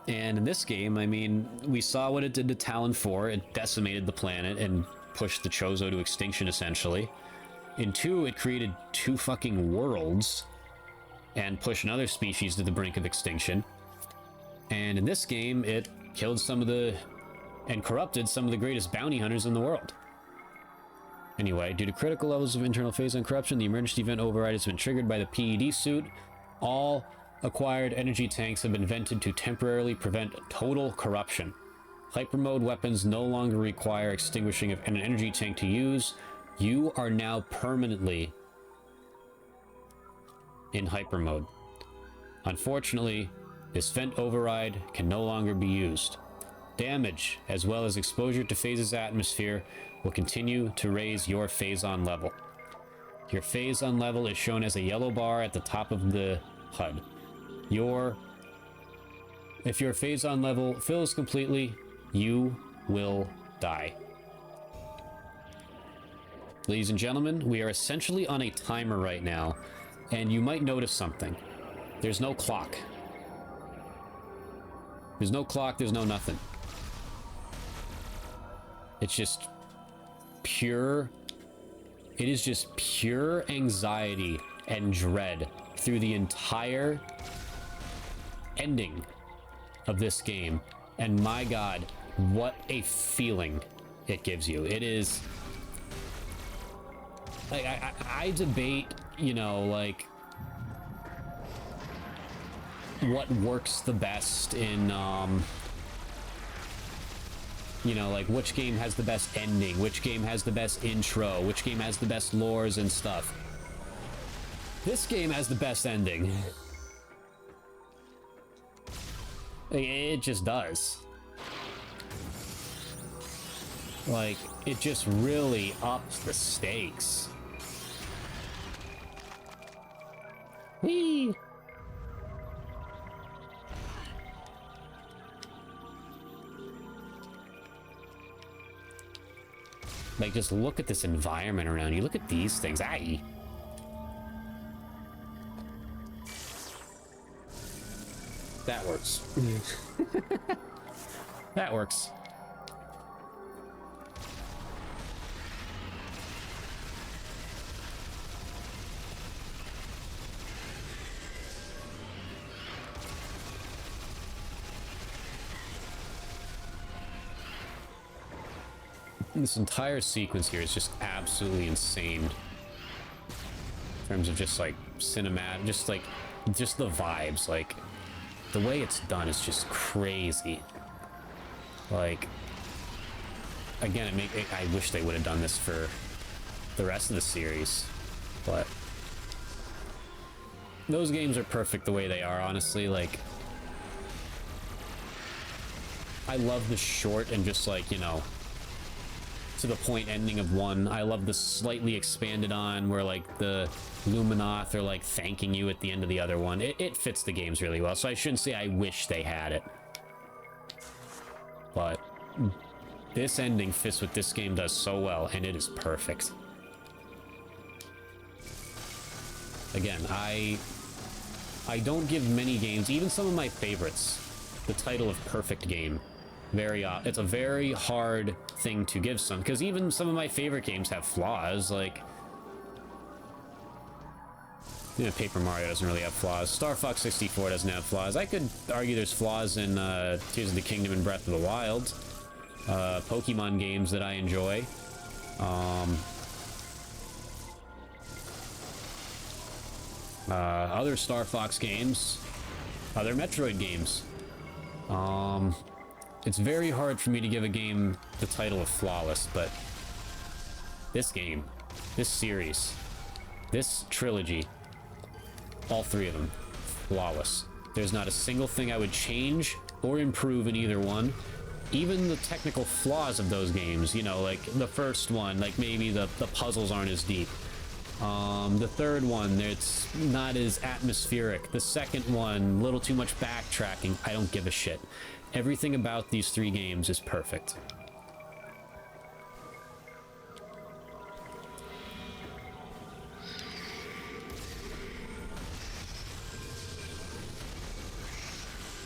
And in this game, I mean, we saw what it did to Talon 4. It decimated the planet and pushed the Chozo to extinction, essentially. In 2, it created 2 fucking worlds and pushed another species to the brink of extinction. And in this game, it killed some of the... and corrupted some of the greatest bounty hunters in the world. Anyway, due to critical levels of internal phase-on corruption, the emergency event override has been triggered by the PED suit. All acquired energy tanks have been vented to temporarily prevent total corruption. Hypermode weapons no longer require extinguishing of an energy tank to use. You are now permanently in hypermode. Unfortunately, this vent override can no longer be used. Damage, as well as exposure to phase's atmosphere, will continue to raise your phase-on level. Your phase-on level is shown as a yellow bar at the top of the HUD. If your phase-on level fills completely, you will die. Ladies and gentlemen, we are essentially on a timer right now, and you might notice something. There's no clock. There's no clock, there's no nothing. It's just pure... It is just pure anxiety and dread through the entire ending of this game. And my god, what a feeling it gives you. It is... Like, I debate, you know, like... what works the best in, you know, like, which game has the best ending, which game has the best intro, which game has the best lores and stuff. This game has the best ending. It just does. Like, it just really ups the stakes. Whee! Like, just look at this environment around you. Look at these things. Aye. That works. That works. This entire sequence here is just absolutely insane. In terms of just like cinematic, just the vibes, like the way it's done is just crazy. Like, again, I wish they would have done this for the rest of the series, but those games are perfect the way they are, honestly. Like, I love the short and just like, you know, to the point ending of one. I love the slightly expanded on where like the Luminoth are like thanking you at the end of the other one. It fits the games really well, so I shouldn't say I wish they had it. But this ending fits what this game does so well, and it is perfect. Again, I don't give many games, even some of my favorites, the title of perfect game. It's a very hard thing to give some, because even some of my favorite games have flaws. Like, you know, Paper Mario doesn't really have flaws. Star Fox 64 doesn't have flaws. I could argue there's flaws in Tears of the Kingdom and Breath of the Wild. Pokemon games that I enjoy. Other Star Fox games. Other Metroid games. It's very hard for me to give a game the title of flawless, but this game, this series, this trilogy, all three of them, flawless. There's not a single thing I would change or improve in either one. Even the technical flaws of those games, you know, like the first one, like maybe the puzzles aren't as deep. The third one, it's not as atmospheric. The second one, a little too much backtracking. I don't give a shit. Everything about these three games is perfect.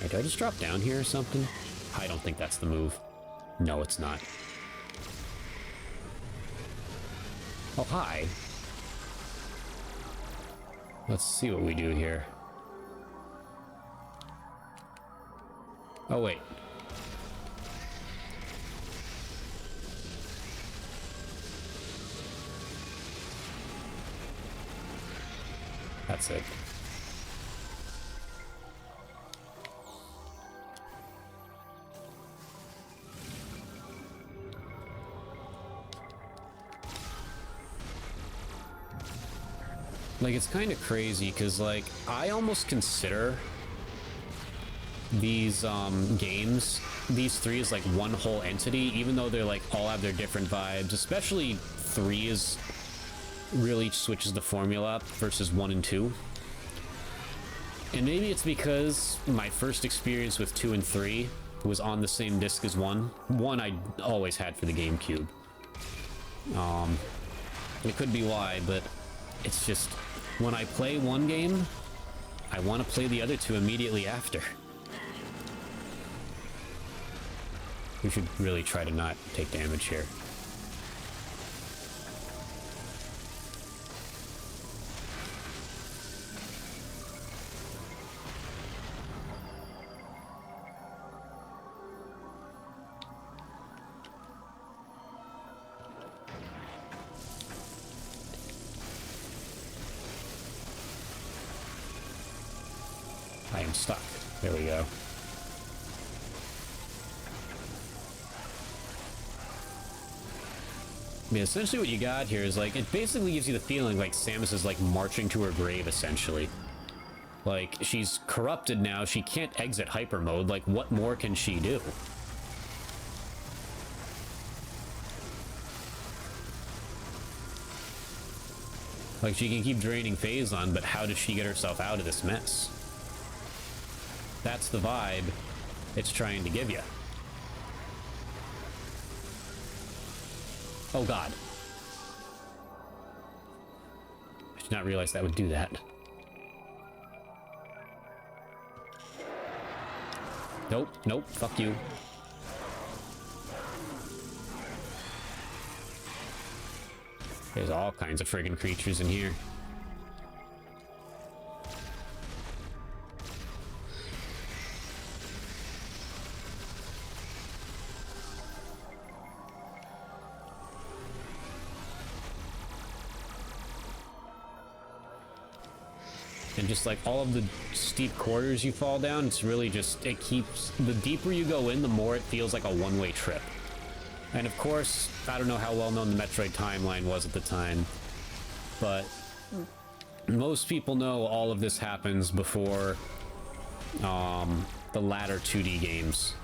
Hey, did I just drop down here or something? I don't think that's the move. No, it's not. Oh, hi. Let's see what we do here. Oh, wait. That's it. Like, it's kind of crazy, because, like, I almost consider these games, these three, is like one whole entity, even though they're like all have their different vibes. Especially 3 is really switches the formula up versus 1 and 2. And maybe it's because my first experience with 2 and 3 was on the same disc as 1. 1 I always had for the GameCube. It could be why, but it's just when I play one game, I want to play the other two immediately after. We should really try to not take damage here. I am stuck. There we go. I mean, essentially what you got here is, like, it basically gives you the feeling like Samus is, like, marching to her grave, essentially. Like, she's corrupted now, she can't exit hyper mode, like, what more can she do? Like, she can keep draining Phazon, but how does she get herself out of this mess? That's the vibe it's trying to give you. Oh god. I did not realize that would do that. Nope, nope, fuck you. There's all kinds of friggin' creatures in here. And just like all of the steep quarters you fall down, it's really just, it keeps, the deeper you go in, the more it feels like a one-way trip. And of course, I don't know how well known the Metroid timeline was at the time, but most people know all of this happens before the latter 2D games.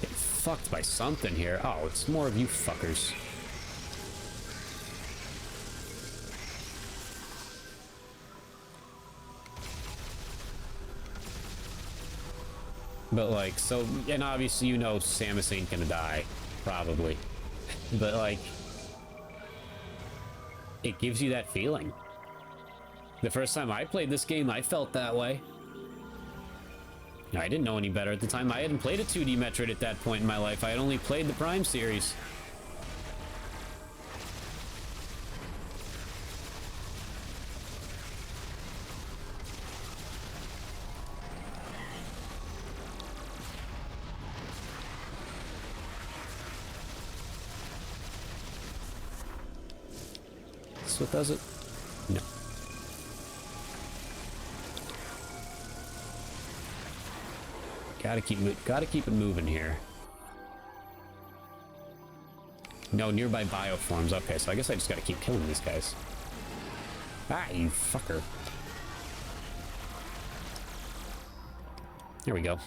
Get fucked by something here. Oh, it's more of you fuckers. But like, so, and obviously you know Samus ain't gonna die, probably. But like, it gives you that feeling. The first time I played this game, I felt that way. I didn't know any better at the time. I hadn't played a 2D Metroid at that point in my life. I had only played the Prime series. What does it? No. Gotta keep it moving here. No, nearby bioforms. Okay, so I guess I just gotta keep killing these guys. Ah, you fucker. Here we go.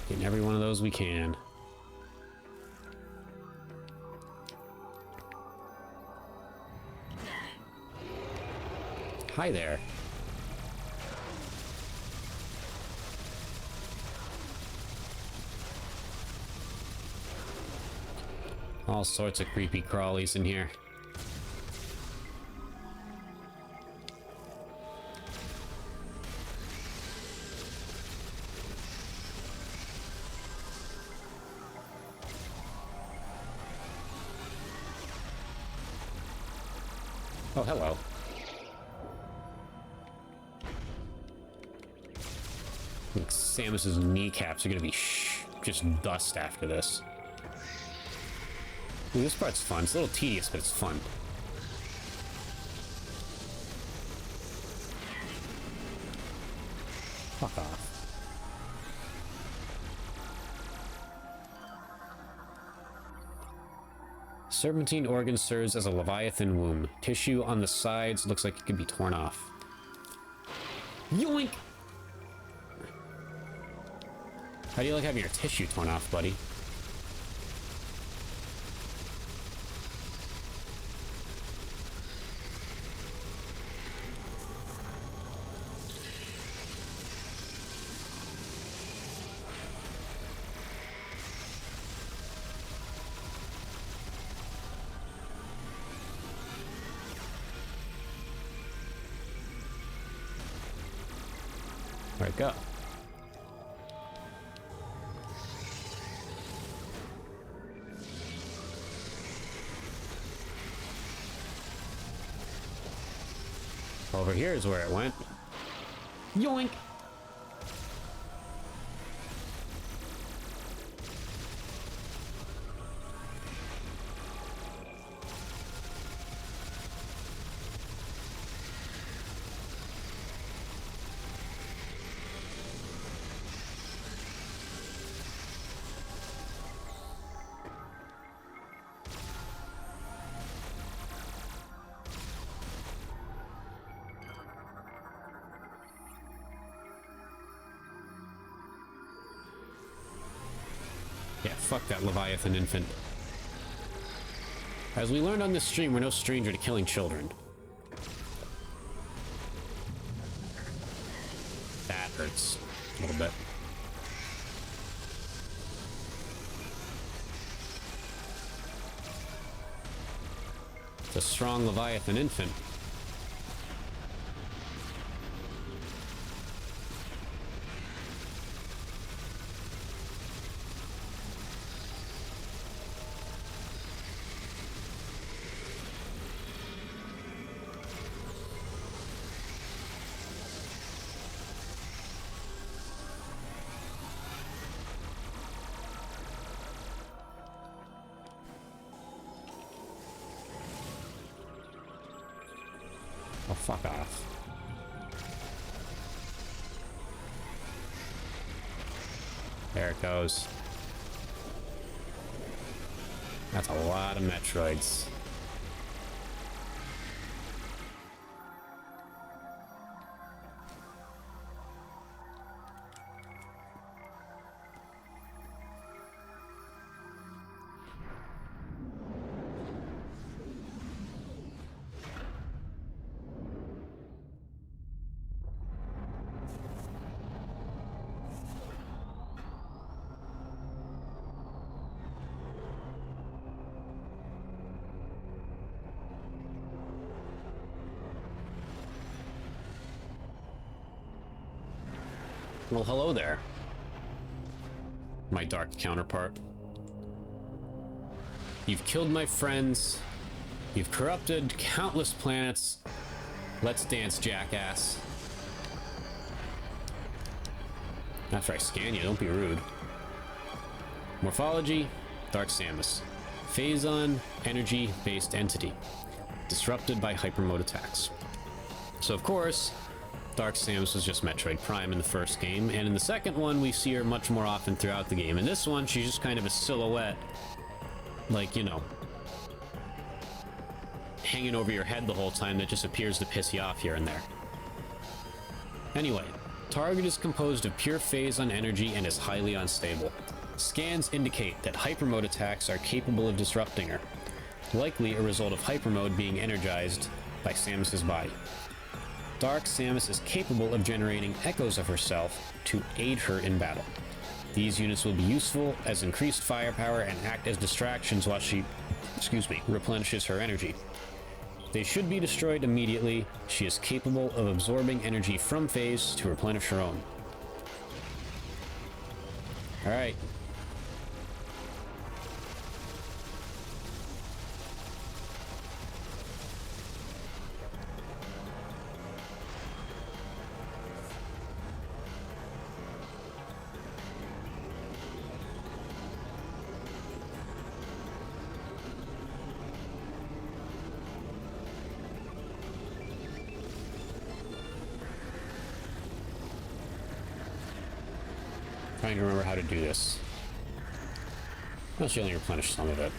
Getting every one of those we can. Hi there. All sorts of creepy crawlies in here. Oh, hello. I think Samus's kneecaps are gonna be just dust after this. Ooh, this part's fun. It's a little tedious, but it's fun. Fuck off. Serpentine organ serves as a leviathan womb. Tissue on the sides looks like it could be torn off. Yoink! How do you like having your tissue torn off, buddy? Where'd it go? Over here is where it went. Yoink! Yeah, fuck that Leviathan infant. As we learned on this stream, we're no stranger to killing children. That hurts a little bit. It's a strong Leviathan infant. Oh, fuck off. There it goes. That's a lot of Metroids. Well, hello there, my dark counterpart. You've killed my friends. You've corrupted countless planets. Let's dance, jackass. After I scan you, don't be rude. Morphology, Dark Samus. Phazon, energy-based entity. Disrupted by hypermode attacks. So, of course, Dark Samus was just Metroid Prime in the first game, and in the second one, we see her much more often throughout the game. In this one, she's just kind of a silhouette, like, you know, hanging over your head the whole time that just appears to piss you off here and there. Anyway, target is composed of pure Phazon energy and is highly unstable. Scans indicate that hypermode attacks are capable of disrupting her, likely a result of hypermode being energized by Samus's body. Dark Samus is capable of generating echoes of herself to aid her in battle. These units will be useful as increased firepower and act as distractions while she, replenishes her energy. They should be destroyed immediately. She is capable of absorbing energy from Phase to replenish her own. Alright. Trying to remember how to do this. Well, she only replenished some of it.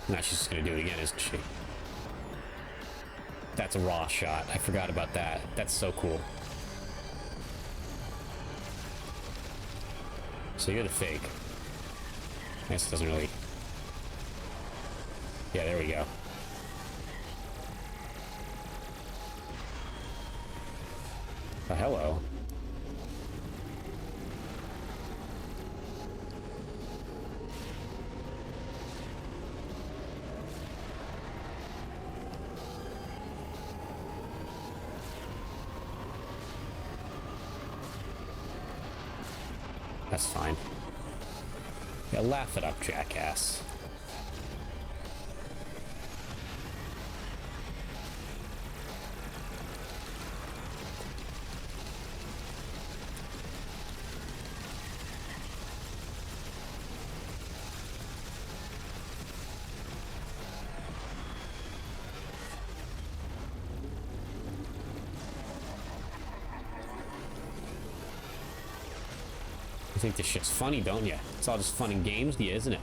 Now she's just gonna do it again, isn't she? That's a raw shot. I forgot about that. That's so cool. So you're the fake. I guess it doesn't really... Yeah, there we go. Oh, hello. That's fine. Yeah, laugh it up, jackass. You think this shit's funny, don't you? It's all just fun and games, yeah, isn't it?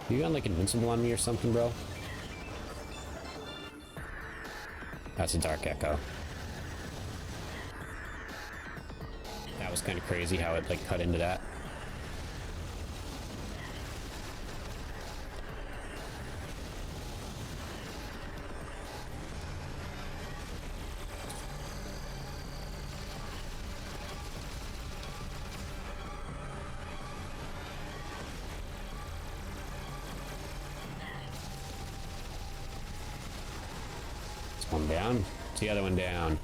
You got like invincible on me or something, bro? That's a dark echo. That was kind of crazy how it like cut into that. One down. It's the other one down.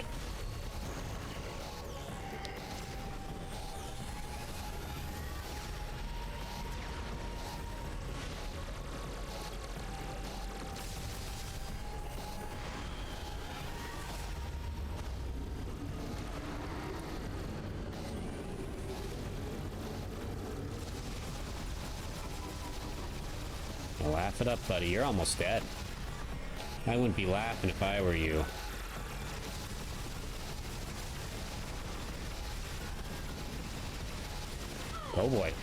Well, laugh it up, buddy. You're almost dead. I wouldn't be laughing if I were you. Oh boy.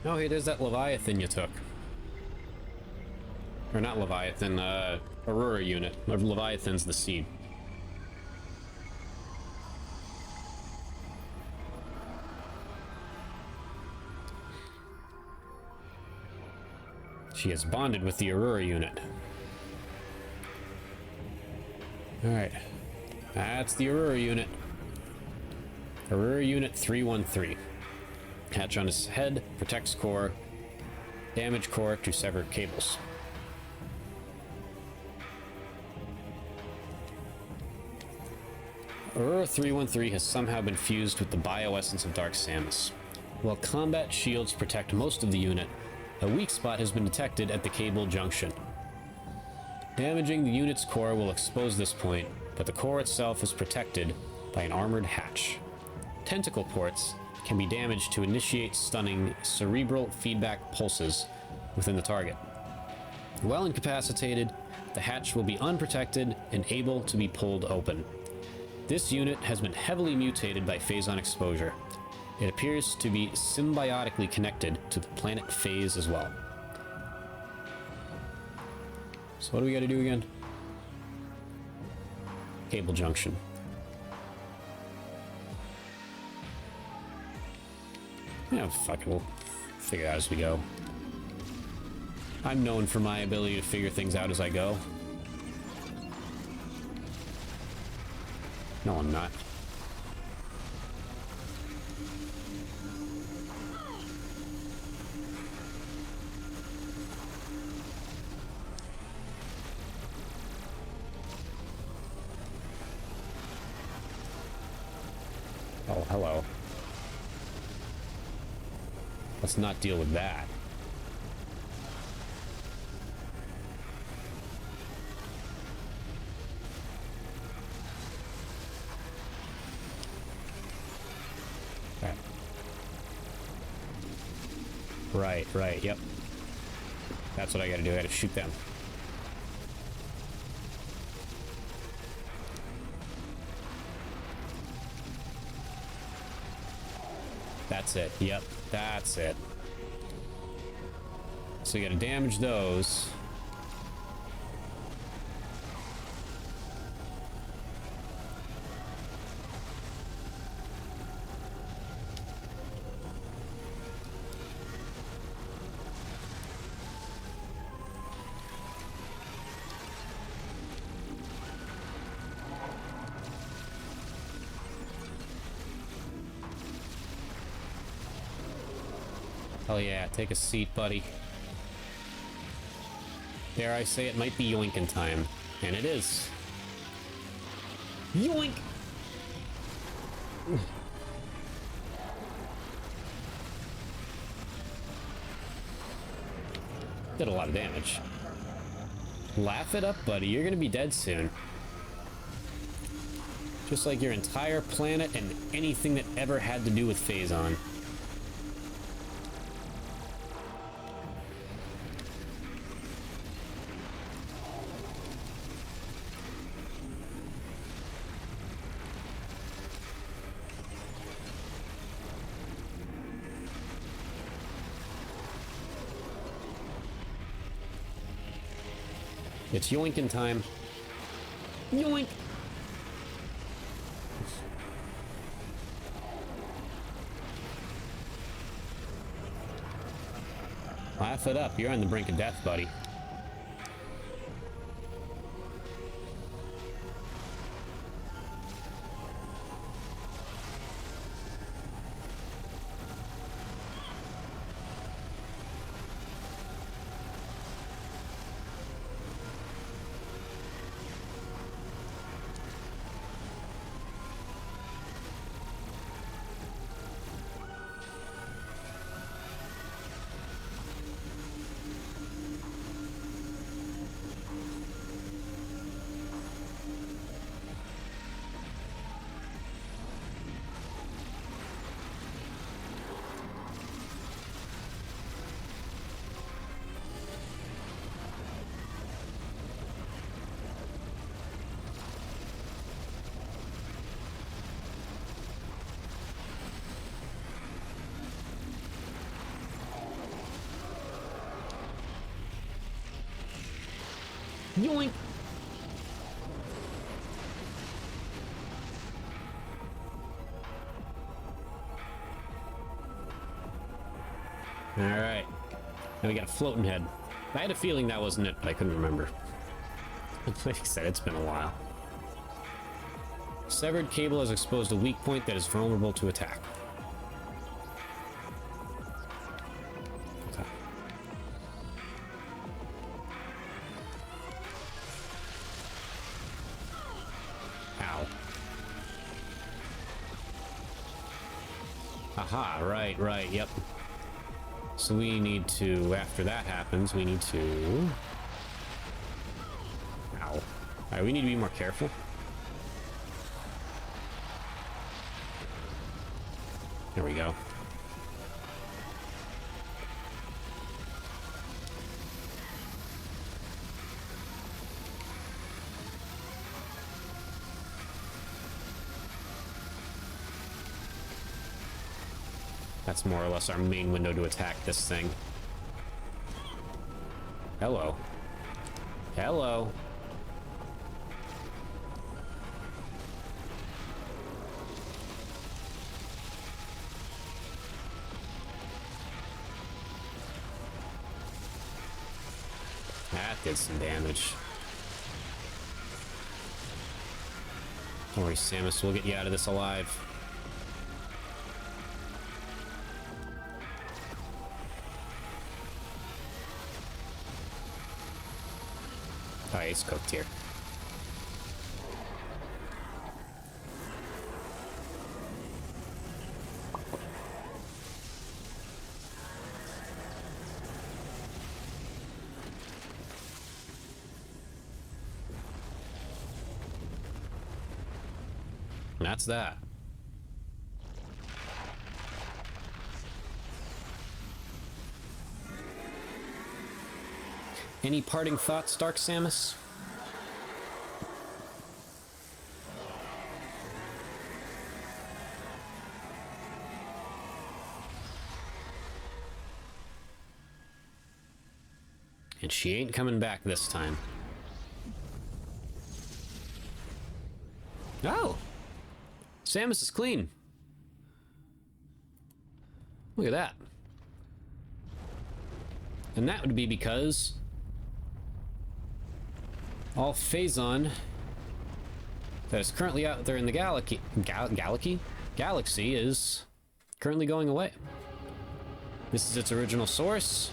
Oh, hey, there's that Leviathan you took. Or not Leviathan, Aurora unit. Leviathan's the seed. She has bonded with the Aurora unit. Alright. That's the Aurora unit. Aurora unit 313. Hatch on his head, protects core, damage core to severed cables. Aurora 313 has somehow been fused with the bioessence of Dark Samus. While combat shields protect most of the unit, a weak spot has been detected at the cable junction. Damaging the unit's core will expose this point, but the core itself is protected by an armored hatch. Tentacle ports can be damaged to initiate stunning cerebral feedback pulses within the target. While incapacitated, the hatch will be unprotected and able to be pulled open. This unit has been heavily mutated by phazon exposure. It appears to be symbiotically connected to the planet Phase as well. So what do we gotta do again? Cable junction. Yeah, fuck it, we'll figure it out as we go. I'm known for my ability to figure things out as I go. No, I'm not. Oh, hello. Let's not deal with that. Right, yep. That's what I gotta do, I gotta shoot them. That's it, yep, that's it. So you gotta damage those. Oh yeah, take a seat, buddy. Dare I say it might be yoinkin' time. And it is. Yoink! Did a lot of damage. Laugh it up, buddy. You're gonna be dead soon. Just like your entire planet and anything that ever had to do with Phazon. It's yoinking time. Yoink! Laugh it up. You're on the brink of death, buddy. Yoink! Alright. Now we got a floating head. I had a feeling that wasn't it, but I couldn't remember. Like I said, it's been a while. Severed cable has exposed a weak point that is vulnerable to attack. Okay. Ow. Aha, right, yep. So we need to, after that happens, we need to... Ow. Alright, we need to be more careful. There we go. That's more or less our main window to attack this thing. Hello. Hello. That did some damage. Don't worry, Samus, we'll get you out of this alive. Oh, he's cooked here. And that's that. Any parting thoughts, Dark Samus? And she ain't coming back this time. Oh! Samus is clean. Look at that. And that would be because all Phazon that is currently out there in the galaxy is currently going away. This is its original source.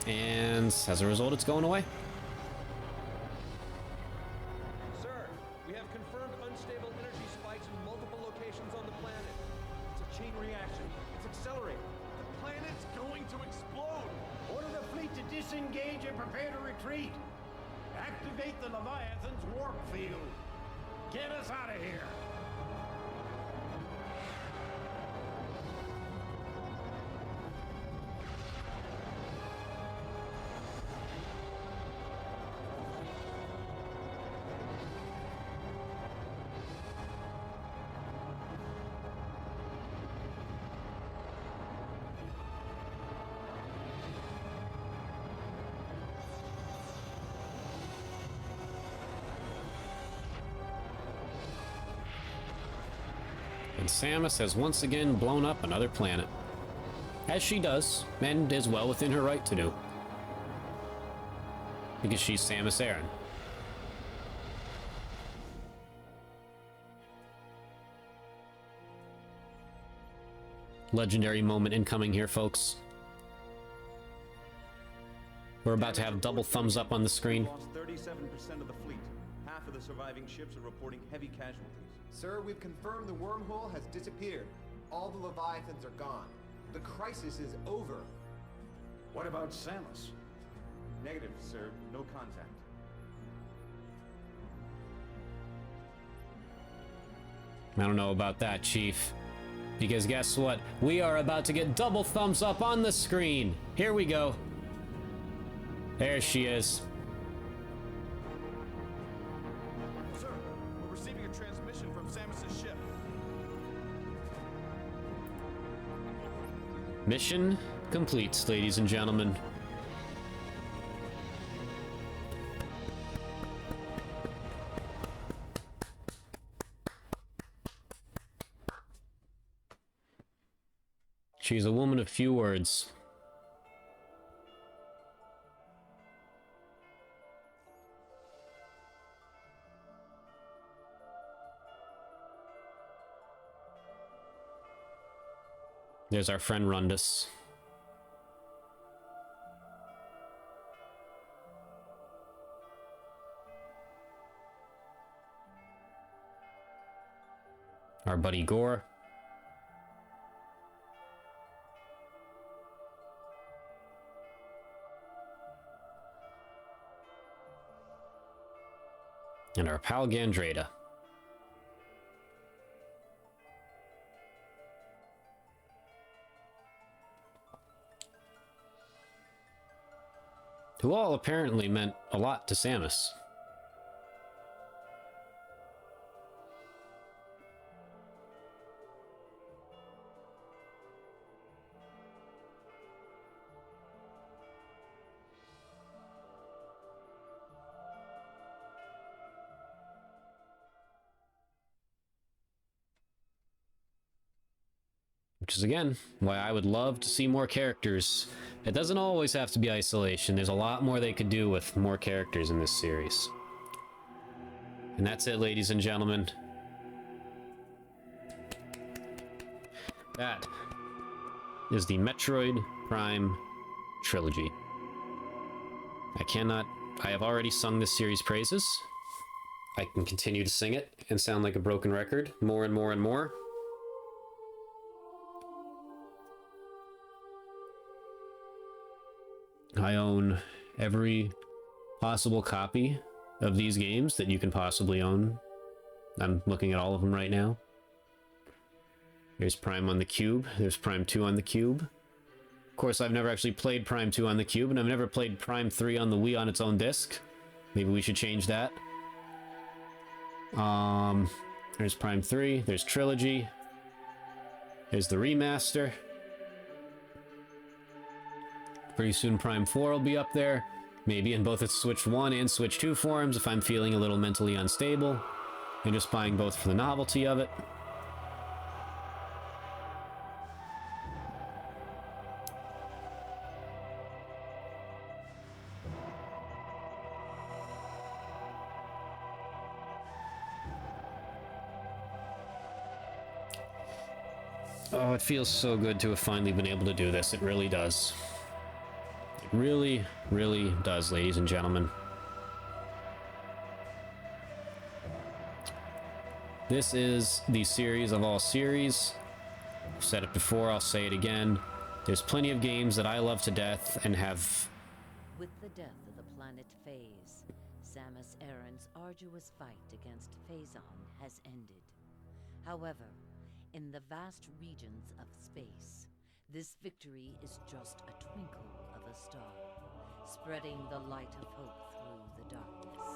And as a result, it's going away. Sir, we have confirmed unstable energy spikes in multiple locations on the planet. It's a chain reaction. It's accelerating. The planet's going to explode. Order the fleet to disengage and prepare to retreat. Activate the Leviathan's warp field. Get us out of here. And Samus has once again blown up another planet. As she does, and is well within her right to do. Because she's Samus Aran. Legendary moment incoming here, folks. We're about to have double thumbs up on the screen. Lost 37% of the fleet. Half of the surviving ships are reporting heavy casualties. Sir, we've confirmed the wormhole has disappeared. All the Leviathans are gone. The crisis is over. What about Samus? Negative, sir. No contact. I don't know about that, Chief. Because guess what? We are about to get double thumbs up on the screen. Here we go. There she is. Sir, we're receiving a transmission from Samus's ship. Mission complete, ladies and gentlemen. She's a woman of few words. There's our friend Rundus. Our buddy Gore. And our pal Gandrada. Who all apparently meant a lot to Samus. Which is, again, why I would love to see more characters. It doesn't always have to be isolation. There's a lot more they could do with more characters in this series. And that's it, ladies and gentlemen. That is the Metroid Prime Trilogy. I have already sung this series' praises. I can continue to sing it and sound like a broken record more and more and more. I own every possible copy of these games that you can possibly own. I'm looking at all of them right now. There's Prime on the Cube. There's Prime 2 on the Cube. Of course, I've never actually played Prime 2 on the Cube, and I've never played Prime 3 on the Wii on its own disc. Maybe we should change that. There's Prime 3. There's Trilogy. There's the remaster. Pretty soon Prime 4 will be up there, maybe in both its Switch 1 and Switch 2 forms if I'm feeling a little mentally unstable, and just buying both for the novelty of it. Oh, it feels so good to have finally been able to do this. It really does. Really, really does, ladies and gentlemen. This is the series of all series. I've said it before, I'll say it again. There's plenty of games that I love to death and have... With the death of the planet Phase, Samus Aran's arduous fight against Phazon has ended. However, in the vast regions of space, this victory is just a twinkle of a star, spreading the light of hope through the darkness.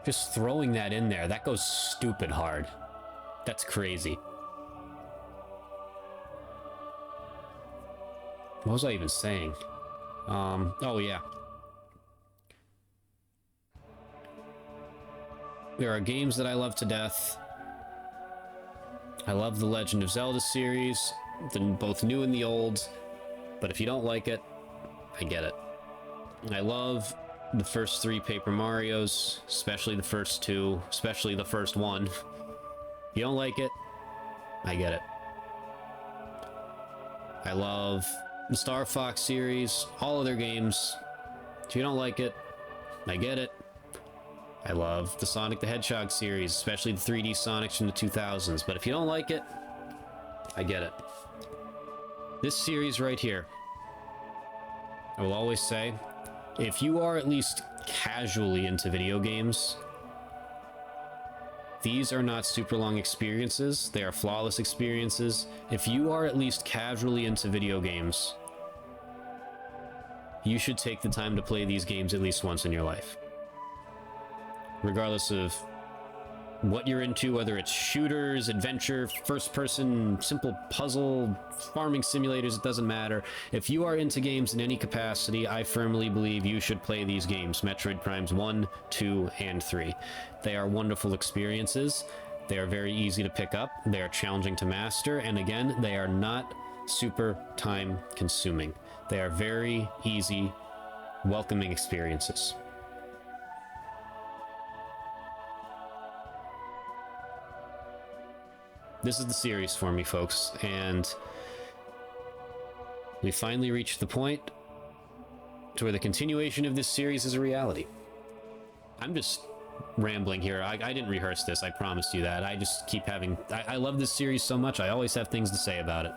Just throwing that in there, that goes stupid hard. That's crazy. What was I even saying? Oh yeah. There are games that I love to death. I love the Legend of Zelda series, both new and the old, but if you don't like it, I get it. I love the first 3 Paper Marios, especially the first 2, especially the first one. If you don't like it, I get it. I love the Star Fox series, all of their games. If you don't like it, I get it. I love the Sonic the Hedgehog series, especially the 3D Sonics from the 2000s, but if you don't like it, I get it. This series right here, I will always say, if you are at least casually into video games, these are not super long experiences. They are flawless experiences. If you are at least casually into video games, you should take the time to play these games at least once in your life. Regardless of what you're into, whether it's shooters, adventure, first-person, simple puzzle, farming simulators, it doesn't matter. If you are into games in any capacity, I firmly believe you should play these games. Metroid Primes 1, 2, and 3. They are wonderful experiences. They are very easy to pick up. They are challenging to master. And again, they are not super time-consuming. They are very easy, welcoming experiences. This is the series for me, folks, and we finally reached the point to where the continuation of this series is a reality. I'm just rambling here. I didn't rehearse this, I promised you that. I just keep having... I love this series so much, I always have things to say about it.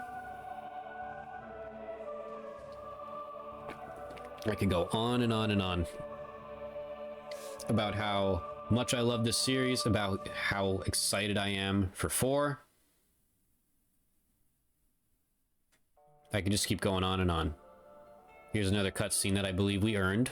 I could go on and on and on about how much I love this series, about how excited I am for 4. I can just keep going on and on. Here's another cutscene that I believe we earned.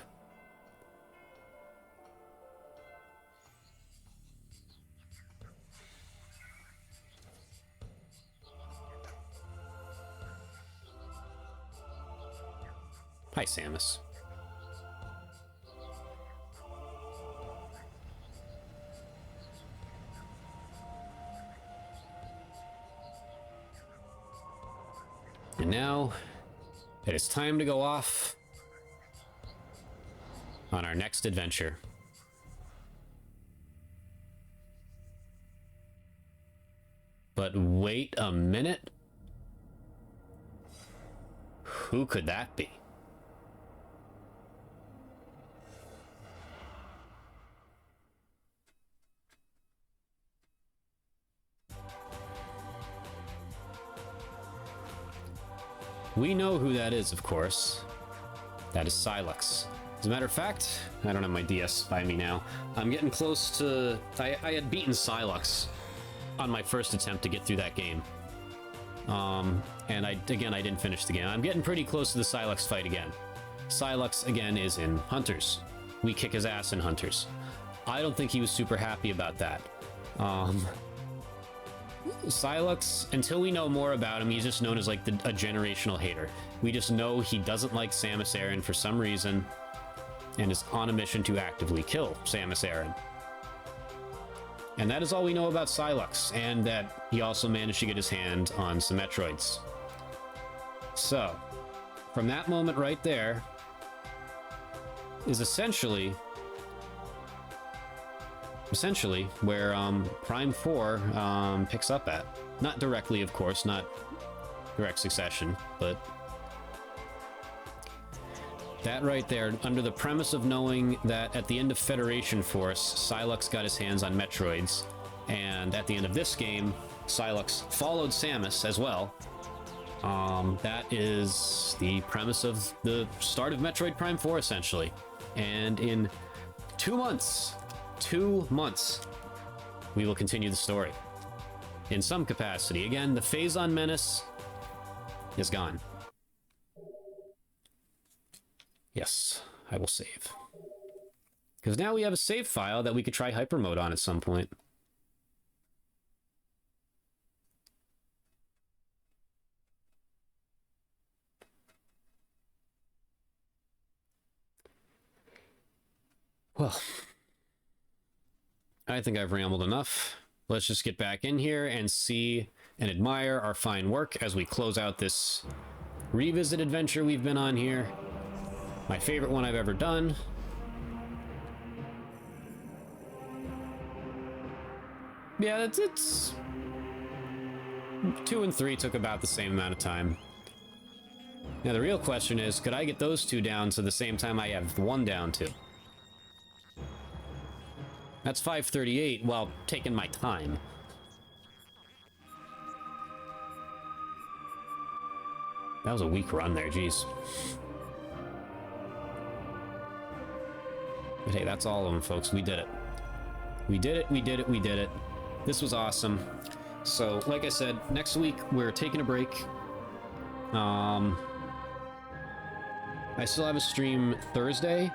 Hi, Samus. And now, it is time to go off on our next adventure. But wait a minute. Who could that be? We know who that is, of course. That is Sylux. As a matter of fact, I don't have my DS by me now. I'm getting close to... I had beaten Sylux on my first attempt to get through that game. And I didn't finish the game. I'm getting pretty close to the Sylux fight again. Sylux, again, is in Hunters. We kick his ass in Hunters. I don't think he was super happy about that. Sylux, until we know more about him, he's just known as like a generational hater. We just know he doesn't like Samus Aran for some reason and is on a mission to actively kill Samus Aran. And that is all we know about Sylux, and that he also managed to get his hand on some Metroids. So, from that moment right there is essentially where Prime 4 picks up at. Not directly, of course, not direct succession, but that right there, under the premise of knowing that at the end of Federation Force, Sylux got his hands on Metroids, and at the end of this game, Sylux followed Samus as well, That is the premise of the start of Metroid Prime 4, essentially. And in 2 months, we will continue the story. In some capacity. Again, the Phazon menace is gone. Yes, I will save. Because now we have a save file that we could try hyper mode on at some point. Well, I think I've rambled enough. Let's just get back in here and see and admire our fine work as we close out this revisit adventure we've been on here. My favorite one I've ever done. Yeah, it's 2 and 3 took about the same amount of time. Now the real question is, could I get those 2 down to the same time I have 1 down to? That's 5:38 while taking my time. That was a weak run there, jeez. But hey, that's all of them, folks. We did it. We did it, we did it, we did it. This was awesome. So, like I said, next week we're taking a break. I still have a stream Thursday.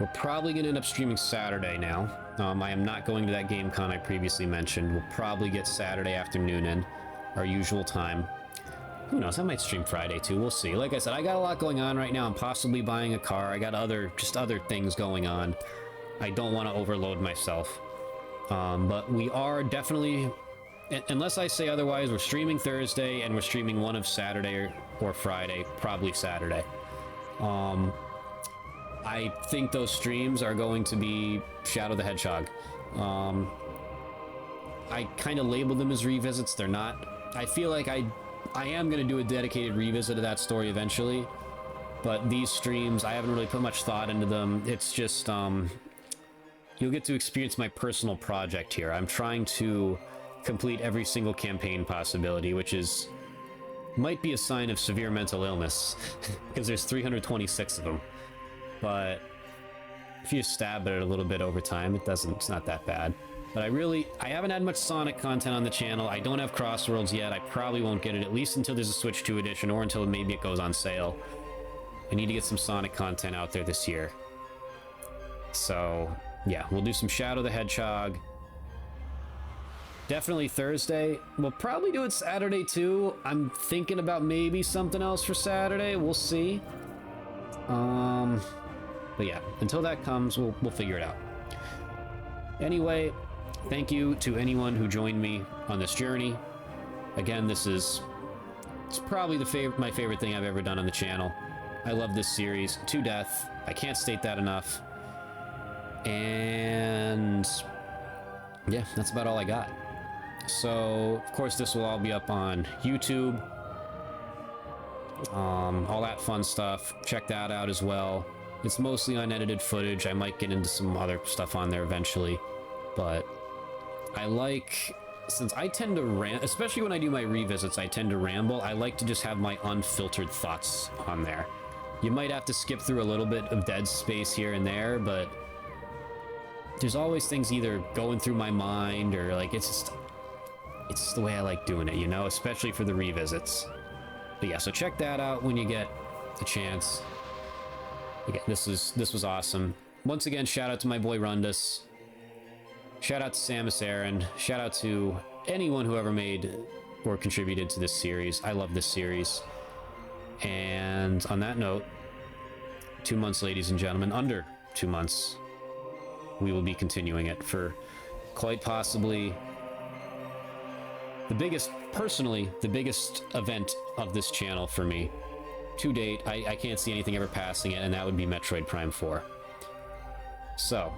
We're probably going to end up streaming Saturday now. I am not going to that game con I previously mentioned. We'll probably get Saturday afternoon in, our usual time. Who knows, I might stream Friday too, we'll see. Like I said, I got a lot going on right now. I'm possibly buying a car. I got just other things going on. I don't want to overload myself. But we are definitely, unless I say otherwise, we're streaming Thursday and we're streaming one of Saturday or Friday, probably Saturday. I think those streams are going to be Shadow the Hedgehog. I kind of labeled them as revisits. They're not. I feel like I am going to do a dedicated revisit of that story eventually, but these streams, I haven't really put much thought into them. It's just, you'll get to experience my personal project here. I'm trying to complete every single campaign possibility, which might be a sign of severe mental illness, because there's 326 of them. But if you stab at it a little bit over time, it's not that bad. But I haven't had much Sonic content on the channel. I don't have Crossworlds yet. I probably won't get it, at least until there's a Switch 2 edition, or until maybe it goes on sale. I need to get some Sonic content out there this year. So, yeah, we'll do some Shadow the Hedgehog. Definitely Thursday. We'll probably do it Saturday too. I'm thinking about maybe something else for Saturday. We'll see. But yeah, until that comes, we'll figure it out. Anyway, thank you to anyone who joined me on this journey. Again, it's probably my favorite thing I've ever done on the channel. I love this series to death. I can't state that enough. And yeah, that's about all I got. So, of course, this will all be up on YouTube. All that fun stuff. Check that out as well. It's mostly unedited footage. I might get into some other stuff on there eventually. But since I tend to especially when I do my revisits, I tend to ramble. I like to just have my unfiltered thoughts on there. You might have to skip through a little bit of dead space here and there, but there's always things either going through my mind or it's just the way I like doing it, you know, especially for the revisits. But yeah, so check that out when you get a chance. Again, this was awesome. Once again, shout out to my boy Rundus. Shout out to Samus Aran. Shout out to anyone who ever made or contributed to this series. I love this series. And on that note, 2 months, ladies and gentlemen, under 2 months, we will be continuing it for quite possibly the biggest event of this channel for me. To date, I can't see anything ever passing it, and that would be Metroid Prime 4. So,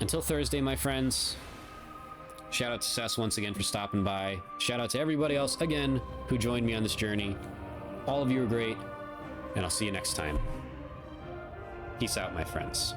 until Thursday, my friends, shout out to Sess once again for stopping by. Shout out to everybody else, again, who joined me on this journey. All of you are great, and I'll see you next time. Peace out, my friends.